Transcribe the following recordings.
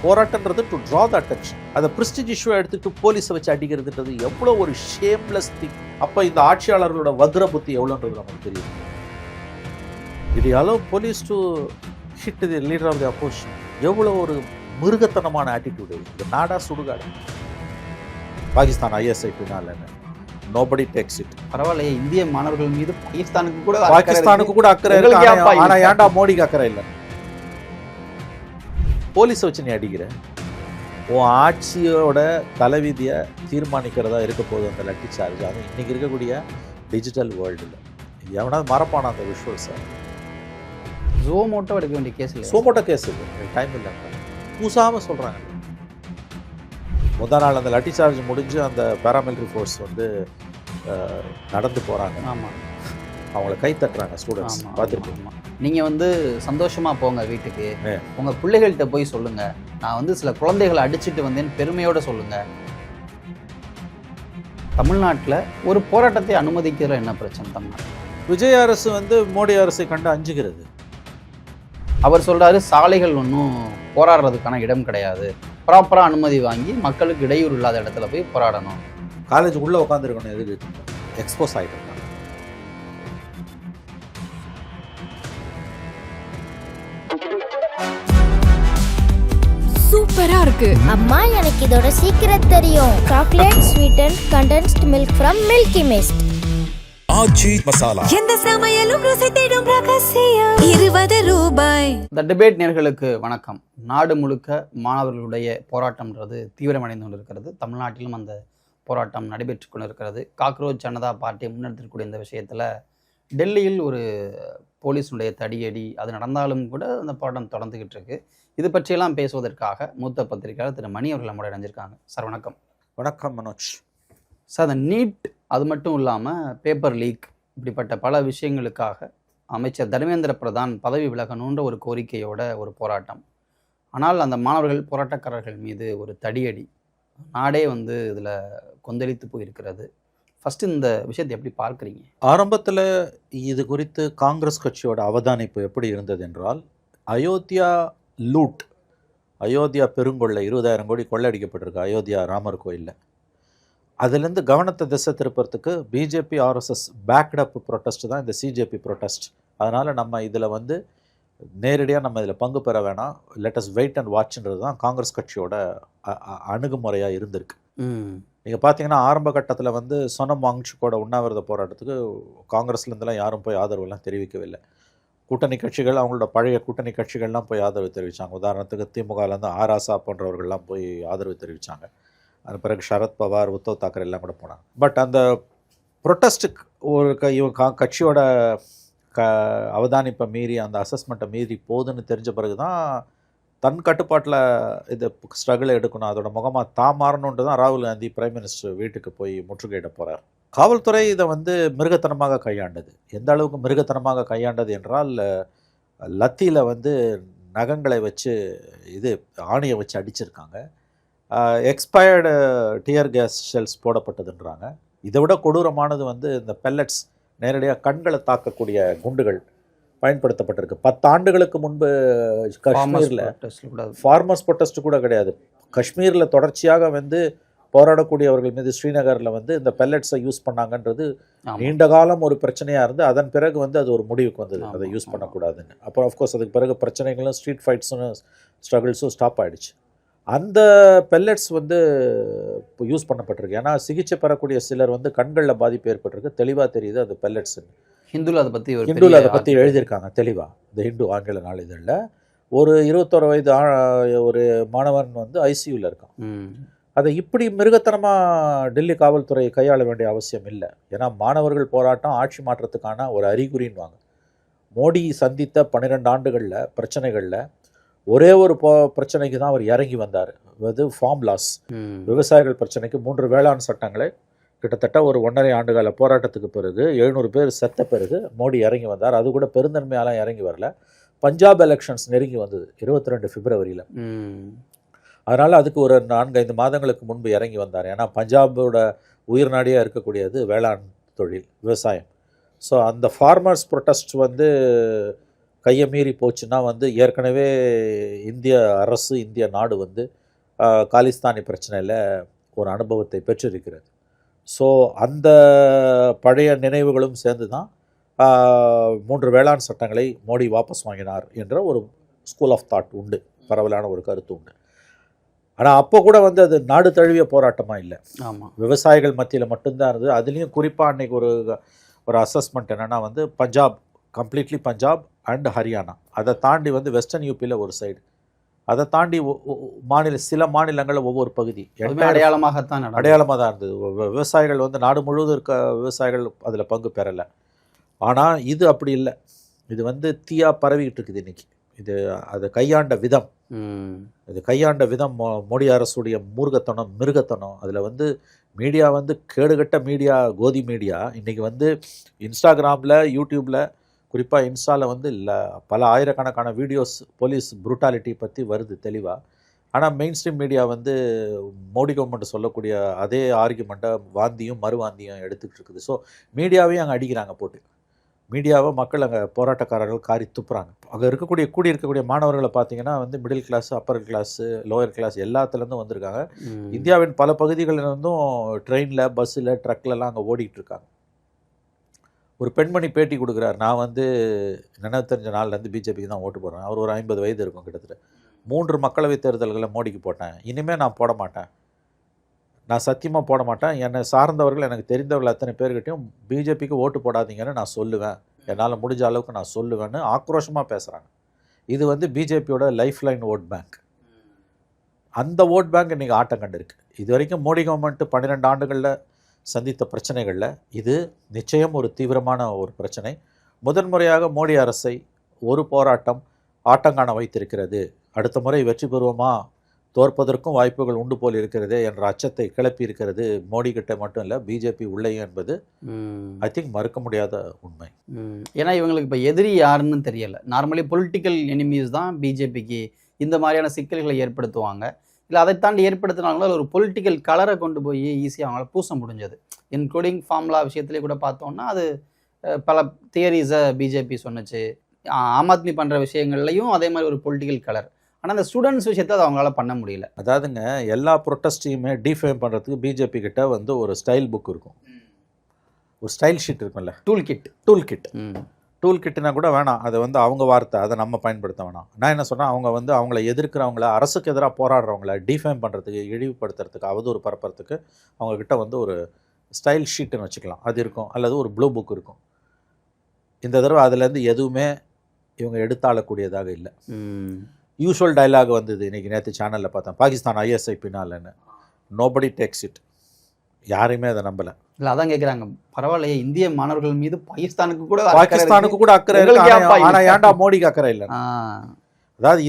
போராட்டன்றது to draw the attention. அதை Prestige issue எடுத்துட்டு போலீஸை வச்சு அடிக்கிறதுன்றது எவ்வளோ ஒரு ஷேம்லெஸ் திங். அப்போ இந்த ஆட்சியாளர்களோட வக்ர புத்தி எவ்வளோன்றது நமக்கு தெரியும். இது allow police to hit the leader of the opposition. எவ்வளோ ஒரு மிருகத்தனமான ஆட்டிடியூடு. இது நாடா சுடுகாடு. பாகிஸ்தான் ஐஎஸ்ஐ பின்னால் நோபடி டேக்ஸ் இட். பரவாயில்லையே, இந்திய மாணவர்கள் மீது பாகிஸ்தானுக்கு கூட அக்கறை இருக்கு. ஆனா ஏன்டா மோடிக்கு அக்கறை இல்லை? போலீஸை வச்சு நீ அடிக்கிற. உன் ஆட்சியோட தலைவிதியை தீர்மானிக்கிறதா இருக்க போகுது அந்த லட்டி சார்ஜ். அது இன்னைக்கு இருக்கக்கூடிய டிஜிட்டல் வேர்ல்டில் எவனாவது மறப்பான அந்த விஷுவல்ஸை. ஜோமோட்டோ எடுக்க வேண்டிய கேஸ் இல்லை, சோமோட்டோ கேஸ் இல்லை, டைம் இல்லை. பூசாமல் சொல்கிறாங்க. முதல் நாள் அந்த லட்டி சார்ஜ் முடிஞ்சு அந்த பேராமிலிட்ரி ஃபோர்ஸ் வந்து நடந்து போகிறாங்க. ஆமாம், அவங்கள கை தட்டுறாங்க ஸ்டூடெண்ட்ஸ். பார்த்துருக்கீங்க. நீங்கள் வந்து சந்தோஷமாக போங்க வீட்டுக்கு, உங்கள் பிள்ளைகள்கிட்ட போய் சொல்லுங்கள், நான் வந்து சில குழந்தைகளை அடிச்சுட்டு வந்தேன்னு பெருமையோடு சொல்லுங்கள். தமிழ்நாட்டில் ஒரு போராட்டத்தை அனுமதிக்கிறதுல என்ன பிரச்சனை? தமிழ்நாட்டில் விஜய் அரசு வந்து மோடி அரசை கண்டு அஞ்சுகிறது. அவர் சொல்கிறாரு சாலைகள் ஒன்றும் போராடுறதுக்கான இடம் கிடையாது, ப்ராப்பராக அனுமதி வாங்கி மக்களுக்கு இடையூறு இல்லாத இடத்துல போய் போராடணும். காலேஜ் உள்ளே உட்காந்துருக்கணும். எதுக்கு எக்ஸ்போஸ் ஆகிட்டு இருக்காங்க. சூப்பரா இருக்கு அம்மா, எனக்கு இதோட சீக்கிரம் தெரியும். Chocolate sweetened condensed milk from Milky Mist. Aachi Masala. எந்த சமையலும் ருசி தேடும் ரகசியம். 20 ரூபாய். த டிபேட் நேயர்களுக்கு வணக்கம். நாடு முழுக்க மாணவர்களுடைய போராட்டம்ன்றது தீவிரமடைந்து கொண்டிருக்கிறது. தமிழ்நாட்டிலும் அந்த போராட்டம் நடைபெற்று கொண்டிருக்கிறது. காக்ரோச் ஜனதா பார்ட்டியை முன்னெடுத்துக்கூடிய இந்த விஷயத்தில் டெல்லியில் ஒரு போலீஸுடைய தடியடி அது நடந்தாலும் கூட அந்த போராட்டம் தொடர்ந்துகிட்டு இருக்கு. இது பற்றியெல்லாம் பேசுவதற்காக மூத்த பத்திரிகையாளர் திரு மணி அவர்கள் நம்மளோட இணைஞ்சிருக்காங்க. சார் வணக்கம். வணக்கம் மனோஜ். சார், அந்த நீட் அது மட்டும் இல்லாமல் பேப்பர் லீக் இப்படிப்பட்ட பல விஷயங்களுக்காக அமைச்சர் தர்மேந்திர பிரதான் பதவி விலகணுன்ற ஒரு கோரிக்கையோட ஒரு போராட்டம். ஆனால் அந்த மாணவர்கள் போராட்டக்காரர்கள் மீது ஒரு தடியடி, நாடே வந்து இதில் கொந்தளித்து போயிருக்கிறது. ஃபஸ்ட்டு இந்த விஷயத்தை எப்படி பார்க்குறீங்க? ஆரம்பத்தில் இது குறித்து காங்கிரஸ் கட்சியோட அவதானிப்பு எப்படி இருந்தது என்றால், அயோத்தியா லூட், அயோத்தியா பெருங்கொள்ளை 20,000 கோடி கொள்ளையடிக்கப்பட்டிருக்கு அயோத்தியா ராமர் கோயிலில். அதுலேருந்து கவனத்தை திசை திருப்பறதுக்கு பிஜேபி ஆர்எஸ்எஸ் பேக்டப் ப்ரொட்டஸ்ட் தான் இந்த சிஜேபி ப்ரொட்டஸ்ட். அதனால் நம்ம இதில் வந்து நேரடியாக நம்ம இதில் பங்கு பெற வேணாம், லெட் அஸ் வெயிட் அண்ட் வாட்ச்ன்றது தான் காங்கிரஸ் கட்சியோட அணுகுமுறையாக இருந்திருக்கு. நீங்கள் பார்த்தீங்கன்னா ஆரம்ப கட்டத்தில் வந்து சொனம் வாங்சுக்கோட உண்ணாவிரத போராட்டத்துக்கு காங்கிரஸ்லேருந்துலாம் யாரும் போய் ஆதரவுலாம் தெரிவிக்கவில்லை. கூட்டணி கட்சிகள், அவங்களோட பழைய கூட்டணி கட்சிகள்லாம் போய் ஆதரவு தெரிவித்தாங்க. உதாரணத்துக்கு திமுகலேருந்து ஆராசா போன்றவர்கள்லாம் போய் ஆதரவு தெரிவித்தாங்க. அது பிறகு சரத் பவார், உத்தவ் தாக்கரே எல்லாம் கூட போனாங்க. பட் அந்த ப்ரொட்டஸ்ட்டுக்கு ஒரு கட்சியோட அவதானிப்பை மீறி, அந்த அசஸ்மெண்ட்டை மீறி போகுதுன்னு தெரிஞ்ச பிறகு தான் தன் கட்டுப்பாட்டில் இது ஸ்ட்ரகிளை எடுக்கணும், அதோட முகமாக மாறணுன்ட்டு தான் ராகுல் காந்தி பிரைம் மினிஸ்டர் வீட்டுக்கு போய் முற்றுகையிட போகிறார். காவல்துறை இதை வந்து மிருகத்தனமாக கையாண்டது. எந்த அளவுக்கு மிருகத்தனமாக கையாண்டது என்றால், லத்தியில் வந்து நகங்களை வச்சு ஆணியை வச்சு அடிச்சிருக்காங்க. எக்ஸ்பயர்டு டியர் கேஸ் ஷெல்ஸ் போடப்பட்டதுன்றாங்க. இதை விட கொடூரமானது வந்து இந்த பெல்லட்ஸ், நேரடியாக கண்களை தாக்கக்கூடிய குண்டுகள் பயன்படுத்தப்பட்டிருக்கு. 10 ஆண்டுகளுக்கு முன்பு காஷ்மீரில் ஃபார்மர்ஸ் ப்ரொட்டஸ்ட் கூட கிடையாது, காஷ்மீரில் தொடர்ச்சியாக வந்து போராடக்கூடியவர்கள் மீது ஸ்ரீநகரில் வந்து இந்த பெல்லட்ஸை யூஸ் பண்ணாங்கன்றது நீண்ட காலம் ஒரு பிரச்சனையாக இருந்து அதன் பிறகு வந்து அது ஒரு முடிவுக்கு வந்தது, அதை யூஸ் பண்ணக்கூடாதுன்னு. அப்புறம் ஆஃப்கோர்ஸ் அதுக்கு பிறகு பிரச்சனைகளும் ஸ்ட்ரீட் ஃபைட்ஸும் ஸ்ட்ரகிள்ஸும் ஸ்டாப் ஆகிடுச்சு. அந்த பெல்லட்ஸ் வந்து இப்போ யூஸ் பண்ணப்பட்டிருக்கு. ஏன்னா சிகிச்சை பெறக்கூடிய சிலர் வந்து கண்களில் பாதிப்பு ஏற்பட்டிருக்கு, தெளிவாக தெரியுது அது பெல்லட்ஸ்ன்னு. ஹிந்துவில் அதை பற்றி எழுதியிருக்காங்க தெளிவாக. இந்த ஹிந்து ஆங்கில நாளிதழில் ஒரு 21 வயது ஒரு மாணவன் வந்து ஐசியூவில் இருக்கான். அதை இப்படி மிருகத்தனமாக டெல்லி காவல்துறை கையாள வேண்டிய அவசியம் இல்லை. ஏன்னா மாணவர்கள் போராட்டம் ஆட்சி மாற்றத்துக்கான ஒரு அறிகுறின்வாங்க. மோடி சந்தித்த 12 ஆண்டுகளில் பிரச்சனைகளில் ஒரே ஒரு பிரச்சனைக்கு தான் அவர் இறங்கி வந்தார். அது ஃபார்ம் லாஸ், விவசாயிகள் பிரச்சனைக்கு 3 வேளாண் சட்டங்களை கிட்டத்தட்ட ஒரு 1.5 ஆண்டுகால போராட்டத்துக்கு பிறகு 700 பேர் செத்த பிறகு மோடி இறங்கி வந்தார். அது கூட பெருந்தன்மையாலாம் இறங்கி வரல. பஞ்சாப் எலெக்ஷன்ஸ் நெருங்கி வந்தது 22 பிப்ரவரியில். அதனால் அதுக்கு ஒரு 4-5 மாதங்களுக்கு முன்பு இறங்கி வந்தார். ஏன்னா பஞ்சாபோட உயிர் நாடியாக இருக்கக்கூடியது வேளாண் தொழில், விவசாயம். ஸோ அந்த ஃபார்மர்ஸ் ப்ரொட்டஸ்ட் வந்து கையை மீறி போச்சுன்னா வந்து ஏற்கனவே இந்திய அரசு இந்திய நாடு வந்து காலிஸ்தானி பிரச்சனையில் ஒரு அனுபவத்தை பெற்றிருக்கிறது. ஸோ அந்த பழைய நினைவுகளும் சேர்ந்து தான் 3 வேளாண் சட்டங்களை மோடி வாபஸ் வாங்கினார் என்ற ஒரு ஸ்கூல் ஆஃப் தாட் உண்டு, பரவலான ஒரு கருத்து உண்டு. ஆனால் அப்போ கூட வந்து அது நாடு தழுவிய போராட்டமாக இல்லை, ஆமாம், விவசாயிகள் மத்தியில் மட்டும்தான் இருந்தது. அதுலேயும் குறிப்பாக அன்றைக்கி ஒரு அசஸ்மெண்ட் என்னென்னா வந்து பஞ்சாப், கம்ப்ளீட்லி பஞ்சாப் அண்ட் ஹரியானா, அதை தாண்டி வந்து வெஸ்டர்ன் யூபியில் ஒரு சைடு, அதை தாண்டி சில மாநிலங்களில் ஒவ்வொரு பகுதி அடையாளமாக தான் இருந்தது. விவசாயிகள் வந்து நாடு முழுவதும் இருக்க விவசாயிகள் அதில் பங்கு பெறலை. ஆனால் இது அப்படி இல்லை, இது வந்து தீயாக பரவிக்கிட்டு இருக்குது இன்றைக்கி. அதை கையாண்ட விதம், மோடி அரசுடைய மிருகத்தனம். அதில் வந்து மீடியா வந்து கேடுகட்ட மீடியா, கோதி மீடியா இன்றைக்கி வந்து இன்ஸ்டாகிராமில், யூடியூப்பில், குறிப்பாக இன்ஸ்டாவில் வந்து பல ஆயிரக்கணக்கான வீடியோஸ் போலீஸ் ப்ரூட்டாலிட்டி பற்றி வருது தெளிவாக. ஆனால் மெயின் ஸ்ட்ரீம் மீடியா வந்து மோடி கவர்மெண்ட் சொல்லக்கூடிய அதே ஆர்குமெண்ட்டை வாந்தியும் மறுவாந்தியும் எடுத்துக்கிட்டு இருக்குது. ஸோ மீடியாவையும் அங்கே அடிக்கிறாங்க போட்டு, மீடியாவை மக்கள் அங்கே போராட்டக்காரர்கள் காரி துப்புறாங்க. அங்கே இருக்கக்கூடிய மாணவர்களை பார்த்தீங்கன்னா வந்து middle class, upper class, lower class எல்லாத்துலேருந்தும் வந்திருக்காங்க. இந்தியாவின் பல பகுதிகளிலிருந்தும் ட்ரெயினில், பஸ்ஸில், ட்ரக்லலாம் அங்கே ஓடிக்கிட்டு இருக்காங்க. ஒரு பெண்மணி பேட்டி கொடுக்குறார், நான் வந்து நினைவு தெரிஞ்ச நாள்லேருந்து பிஜேபிக்கு தான் ஓட்டு போடுறேன். அவர் ஒரு 50 வயது இருக்கும் கிட்டத்தட்ட. 3 மக்களவைத் தேர்தல்களில் மோடிக்கு போட்டேன், இனிமேல் நான் போட மாட்டேன், நான் சத்தியமாக போட மாட்டேன். என்னை சார்ந்தவர்கள், எனக்கு தெரிந்தவர்கள் அத்தனை பேர்கிட்டையும் பிஜேபிக்கு ஓட்டு போடாதீங்கன்னு நான் சொல்லுவேன், என்னால் முடிஞ்ச அளவுக்கு நான் சொல்லுவேன்னு ஆக்ரோஷமாக பேசுகிறாங்க. இது வந்து பிஜேபியோட லைஃப் லைன் ஓட் பேங்க். அந்த ஓட் பேங்க் இன்றைக்கி ஆட்டம் கண்டிருக்கு. இது வரைக்கும் மோடி கவர்மெண்ட்டு 12 ஆண்டுகளில் சந்தித்த பிரச்சனைகளில் இது நிச்சயம் ஒரு தீவிரமான ஒரு பிரச்சனை. முதன்முறையாக மோடி அரசை ஒரு போராட்டம் ஆட்டங்காண வைத்திருக்கிறது. அடுத்த முறை வெற்றி பெறுவோமா, தோற்பதற்கும் வாய்ப்புகள் உண்டு போல் இருக்கிறது என்ற அச்சத்தை கிளப்பி இருக்கிறது மோடி கிட்ட மட்டும் இல்லை, பிஜேபி உள்ளேயும் என்பது ஐ திங்க் மறுக்க முடியாத உண்மை. ஏன்னா இவங்களுக்கு இப்போ எதிரி யாருன்னு தெரியலை. நார்மலி பொலிட்டிக்கல் எனிமீஸ் தான் பிஜேபிக்கு இந்த மாதிரியான சிக்கல்களை ஏற்படுத்துவாங்க. இல்லை அதை தாண்டி ஏற்படுத்தினாங்களோ ஒரு பொலிட்டிக்கல் கலரை கொண்டு போய் ஈஸியாக அவங்களால பூச முடிஞ்சது. இன்க்ளூடிங் ஃபார்முலா விஷயத்துலேயே கூட பார்த்தோம்னா அது பல தியரிஸை பிஜேபி சொன்னிச்சு. ஆம் ஆத்மி பண்ணுற விஷயங்கள்லையும் அதே மாதிரி ஒரு பொலிட்டிக்கல் கலர். ஆனால் அந்த ஸ்டூடெண்ட்ஸ் விஷயத்தை அதை அவங்களால பண்ண முடியல. அதாவதுங்க, எல்லா ப்ரொட்டஸ்டையுமே டிஃபேம் பண்ணுறதுக்கு பிஜேபி கிட்ட வந்து ஒரு ஸ்டைல் புக் இருக்கும், ஒரு ஸ்டைல் ஷீட் இருக்கும்ல, டூல் கிட்னா கூட வேணாம், அது வந்து அவங்க வார்த்தை, அதை நம்ம பயன்படுத்த வேணாம். நான் என்ன சொன்னேன், அவங்க வந்து அவங்கள எதிர்க்கிறவங்கள, அரசுக்கு எதிராக போராடுறவங்கள டிஃபேம் பண்ணுறதுக்கு, இழிவுபடுத்துறதுக்கு, அவதூறு பரப்புறதுக்கு அவங்கக்கிட்ட வந்து ஒரு ஸ்டைல் ஷீட்டுன்னு வச்சுக்கலாம், அது இருக்கும். அல்லது ஒரு ப்ளூ புக் இருக்கும். இந்த தடவை அதுலேருந்து எதுவுமே இவங்க எடுத்தாளக்கூடியதாக இல்லை. யூஷுவல் டைலாக் வந்தது இன்றைக்கி, நேற்று சேனலில் பார்த்தேன், பாகிஸ்தான் ISI பின்னாலன்னு. நோபடி டேக்ஸ் இட், யாரையுமே அதை நம்பலை. இல்லை, அதான் கேட்குறாங்க, பரவாயில்லையே இந்திய மாணவர்கள் மீது பாகிஸ்தானுக்கு கூட அக்கறை இருக்கு, ஆனால் ஏன்டா மோடிக்கு அக்கறை இல்லை? அதாவது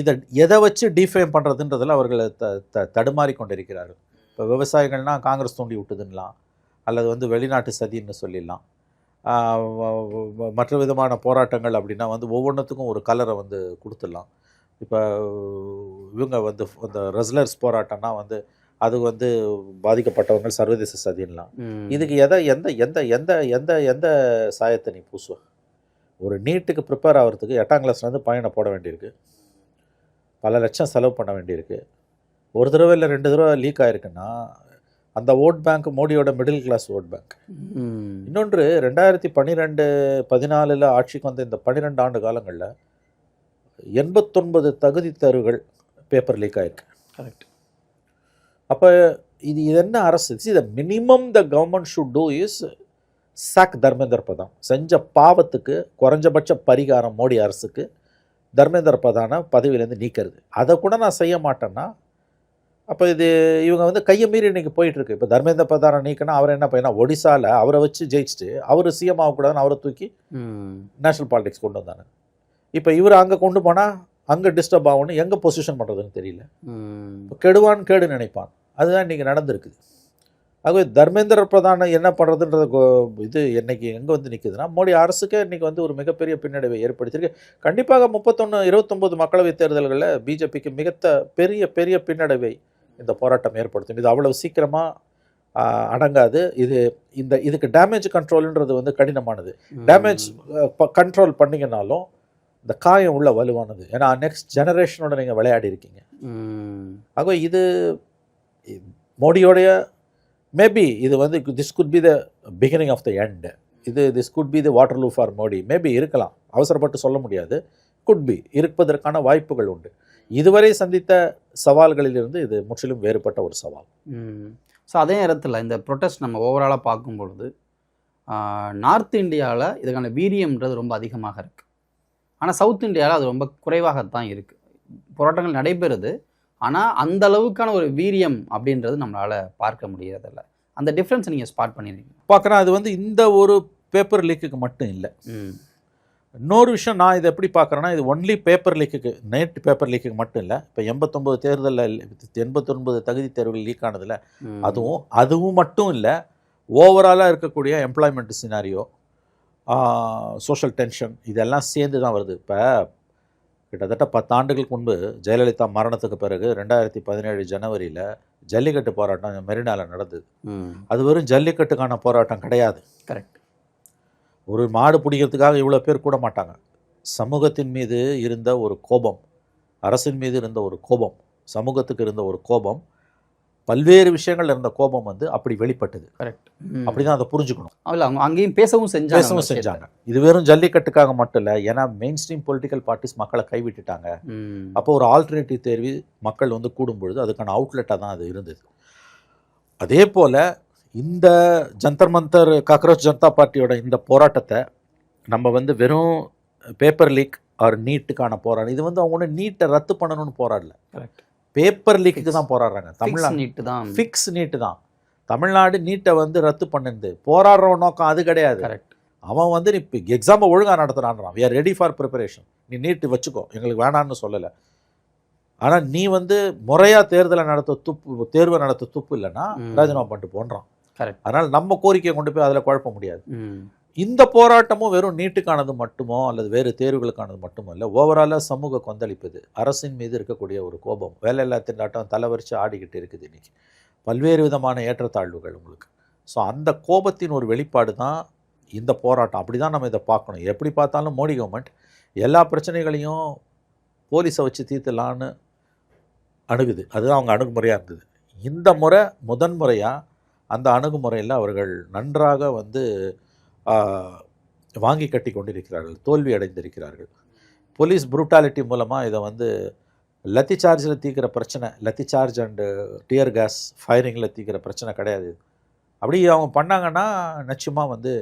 எதை வச்சு டிஃபேம் பண்ணுறதுன்றதில் அவர்கள் தடுமாறி கொண்டிருக்கிறார்கள். இப்போ விவசாயிகள்னால் காங்கிரஸ் தூண்டி விட்டுதுன்னலாம், அல்லது வந்து வெளிநாட்டு சதின்னு சொல்லிடலாம். மற்ற விதமான போராட்டங்கள் அப்படின்னா வந்து ஒவ்வொன்றுத்துக்கும் ஒரு கலரை வந்து கொடுத்துடலாம். இப்போ இவங்க வந்து இந்த ரெஸ்லர்ஸ் போராட்டம்னா வந்து அது வந்து பாதிக்கப்பட்டவங்க சர்வதேச சதின்லாம். இதுக்கு எந்த சாயத்தை நீ பூசுவ? ஒரு நீட்டுக்கு ப்ரிப்பேர் ஆகிறதுக்கு 8ஆம் கிளாஸ்லேருந்து பையனை போட வேண்டியிருக்கு, பல லட்சம் செலவு பண்ண வேண்டியிருக்கு. ஒரு தடவை இல்லை 2 தடவை லீக் ஆகிருக்குன்னா அந்த ஓட் பேங்க் மோடியோட மிடில் கிளாஸ் ஓட் பேங்க். இன்னொன்று, 2012-14 ஆட்சிக்கு வந்த இந்த 12 ஆண்டு காலங்களில் 89 தகுதி தேர்வுகள் பேப்பர் லீக் ஆகிருக்கு. கரெக்ட். அப்போ இது என்ன அரசு? The minimum the government should do is sack Dharmendra Pradhan. செஞ்ச பாவத்துக்கு குறைஞ்சபட்ச பரிகாரம் மோடி அரசுக்கு தர்மேந்திர பிரதானை பதவியிலேருந்து நீக்கிறது. அதை கூட நான் செய்ய மாட்டேன்னா அப்போ இது இவங்க வந்து கையை மீறி இன்றைக்கி போயிட்டுருக்கு. இப்போ தர்மேந்திர பிரதானை நீக்கினா அவர் என்ன பண்ணா, ஒடிசாவில் அவரை வச்சு ஜெயிச்சுட்டு அவர் சிஎம் ஆகக்கூடாதுன்னு அவரை தூக்கி நேஷனல் பாலிடிக்ஸ் கொண்டு வந்தாங்க. இப்போ இவர் அங்கே கொண்டு போனால் அங்கே டிஸ்டர்ப் ஆகணும், எங்கே பொசிஷன் பண்ணுறதுன்னு தெரியல. கெடுவான்னு கேடு நினைப்பான். அதுதான் இன்றைக்கி நடந்திருக்குது. ஆகவே தர்மேந்திர பிரதான் என்ன பண்ணுறதுன்றது இது இன்றைக்கி எங்கே வந்து நிற்குதுன்னா, மோடி அரசுக்கே இன்றைக்கி வந்து ஒரு மிகப்பெரிய பின்னடைவை ஏற்படுத்தியிருக்கு. கண்டிப்பாக 29 மக்களவைத் தேர்தல்களில் பிஜேபிக்கு பெரிய பின்னடைவை இந்த போராட்டம் ஏற்படுத்தும். இது அவ்வளவு சீக்கிரமாக அடங்காது. இதுக்கு டேமேஜ் கண்ட்ரோல்ன்றது வந்து கடினமானது. டேமேஜ் கண்ட்ரோல் பண்ணிங்கனாலும் இந்த காயம் உள்ள வலுவானது. ஏன்னா நெக்ஸ்ட் ஜெனரேஷனோட நீங்கள் விளையாடி இருக்கீங்க. ஆக இது மோடியோடைய மேபி இது வந்து this could be the beginning of the end. This could be the Waterloo for Modi. Maybe இருக்கலாம், அவசரப்பட்டு சொல்ல முடியாது. குட் பி இருப்பதற்கான வாய்ப்புகள் உண்டு. இதுவரை சந்தித்த சவால்களிலிருந்து இது முற்றிலும் வேறுபட்ட ஒரு சவால். ஸோ அதே நேரத்தில் இந்த ப்ரொட்டஸ்ட் நம்ம ஓவராலாக பார்க்கும்பொழுது நார்த் இந்தியாவில் இதுக்கான வீரியம்ன்றது ரொம்ப அதிகமாக இருக்குது. ஆனால் சவுத் இந்தியாவில் அது ரொம்ப குறைவாகத்தான் இருக்குது. போராட்டங்கள் நடைபெறுது, ஆனால் அந்த அளவுக்கான ஒரு வீரியம் அப்படின்றது நம்மளால் பார்க்க முடியறதில்ல. அந்த டிஃப்ரென்ஸ் நீங்கள் ஸ்பாட் பண்ணியிருக்கீங்க? பார்க்குறேன். அது வந்து இந்த ஒரு பேப்பர் லீக்குக்கு மட்டும் இல்லை. இன்னொரு விஷயம் நான் இதை எப்படி பார்க்குறேன்னா, இது ஒன்லி பேப்பர் லீக்குக்கு, நைட் பேப்பர் லீக்குக்கு மட்டும் இல்லை. இப்போ 89 தேர்தலில் 89 தகுதி தேர்வுகள் லீக் ஆனதில்ல, அதுவும் மட்டும் இல்லை. ஓவராலாக இருக்கக்கூடிய எம்ப்ளாய்மெண்ட் சினாரியோ, சோஷியல் டென்ஷன், இதெல்லாம் சேர்ந்து தான் வருது. இப்போ கிட்டத்தட்ட 10 ஆண்டுகளுக்கு முன்பு ஜெயலலிதா மரணத்துக்கு பிறகு 2017 ஜனவரியில் ஜல்லிக்கட்டு போராட்டம் மெரினாவில் நடந்தது. அது வெறும் ஜல்லிக்கட்டுக்கான போராட்டம் கிடையாது. கரெக்ட். ஒரு மாடு பிடிக்கிறதுக்காக இவ்வளோ பேர் கூட மாட்டாங்க. சமூகத்தின் மீது இருந்த ஒரு கோபம், அரசின் மீது இருந்த ஒரு கோபம், சமூகத்துக்கு இருந்த ஒரு கோபம், பல்வேறு விஷயங்கள் இருந்த கோபம் வந்து அப்படி வெளிப்பட்டது. கரெக்ட். அப்படி தான் அதை புரிஞ்சுக்கணும். இல்லை, அவங்க அங்கேயும் பேசவும் செஞ்சாங்க. இது வெறும் ஜல்லிக்கட்டுக்காக மட்டும் இல்லை. ஏன்னா மெயின் ஸ்ட்ரீம் பொலிட்டிக்கல் பார்ட்டிஸ் மக்களை கைவிட்டுட்டாங்க. அப்போ ஒரு ஆல்டர்னேட்டிவ் தேர்வு மக்கள் வந்து கூடும்பொழுது அதுக்கான அவுட்லெட்டாக தான் அது இருந்தது. அதே போல் இந்த ஜந்தர் மந்தர் காக்ரோச் ஜனதா பார்ட்டியோட இந்த போராட்டத்தை நம்ம வந்து வெறும் பேப்பர் லீக் ஆர் நீட்டுக்கான போராட்டம், இது வந்து அவங்க ஒன்று நீட்டை ரத்து பண்ணணும்னு போராடல. கரெக்ட். பேப்பர் லீக்கு தான் போராடுறாங்க. தமிழ்நாடு நீட்டு தான், ஃபிக்ஸ் நீட்டு தான். தமிழ்நாடு நீட்டை வந்து ரத்து பண்ணுது. போராடுற நோக்கம் அது கிடையாது. கரெக்ட். அவன் வந்து நீ எக்ஸாமை ஒழுங்காக நடத்துகிறான்றான். We are ready for preparation, நீ நீட்டு வச்சுக்கோ, எங்களுக்கு வேணான்னு சொல்லலை. ஆனால் நீ வந்து முறையாக தேர்தலை தேர்வை நடத்த துப்பு இல்லைன்னா ராஜினாமா பண்ணிட்டு போன்றான். கரெக்ட். அதனால் நம்ம கோரிக்கையை கொண்டு போய் அதில் குழப்ப முடியாது. இந்த போராட்டமும் வெறும் நீட்டுக்கானது மட்டுமோ அல்லது வேறு தேர்வுகளுக்கானது மட்டுமோ இல்லை. ஓவராலாக சமூக கொந்தளிப்பது, அரசின் மீது இருக்கக்கூடிய ஒரு கோபம், வேலையில்லா திண்டாட்டம் தலைவரிச்சு ஆடிக்கிட்டு இருக்குது இன்றைக்கி. பல்வேறு விதமான ஏற்றத்தாழ்வுகள் உங்களுக்கு. ஸோ அந்த கோபத்தின் ஒரு வெளிப்பாடு தான் இந்த போராட்டம். அப்படி தான் நம்ம இதை பார்க்கணும். எப்படி பார்த்தாலும் மோடி கவர்மெண்ட் எல்லா பிரச்சனைகளையும் போலீஸை வச்சு தீர்த்தலான்னு அணுகுது. அதுதான் அவங்க அணுகுமுறையாக இருந்தது. இந்த முறை முதன்முறையாக அந்த அணுகுமுறையில் அவர்கள் நன்றாக வந்து வாங்கி கட்டி கொண்டிருக்கிறார்கள், தோல்வி அடைந்திருக்கிறார்கள். போலீஸ் ப்ரூட்டாலிட்டி மூலமாக இதை வந்து லத்தி சார்ஜில் தீர்க்கிற பிரச்சனை, lathi charge and tear gas ஃபயரிங்கில் தீர்க்கிற பிரச்சனை கிடையாது. அப்படி அவங்க பண்ணாங்கன்னா நிச்சயமாக வந்து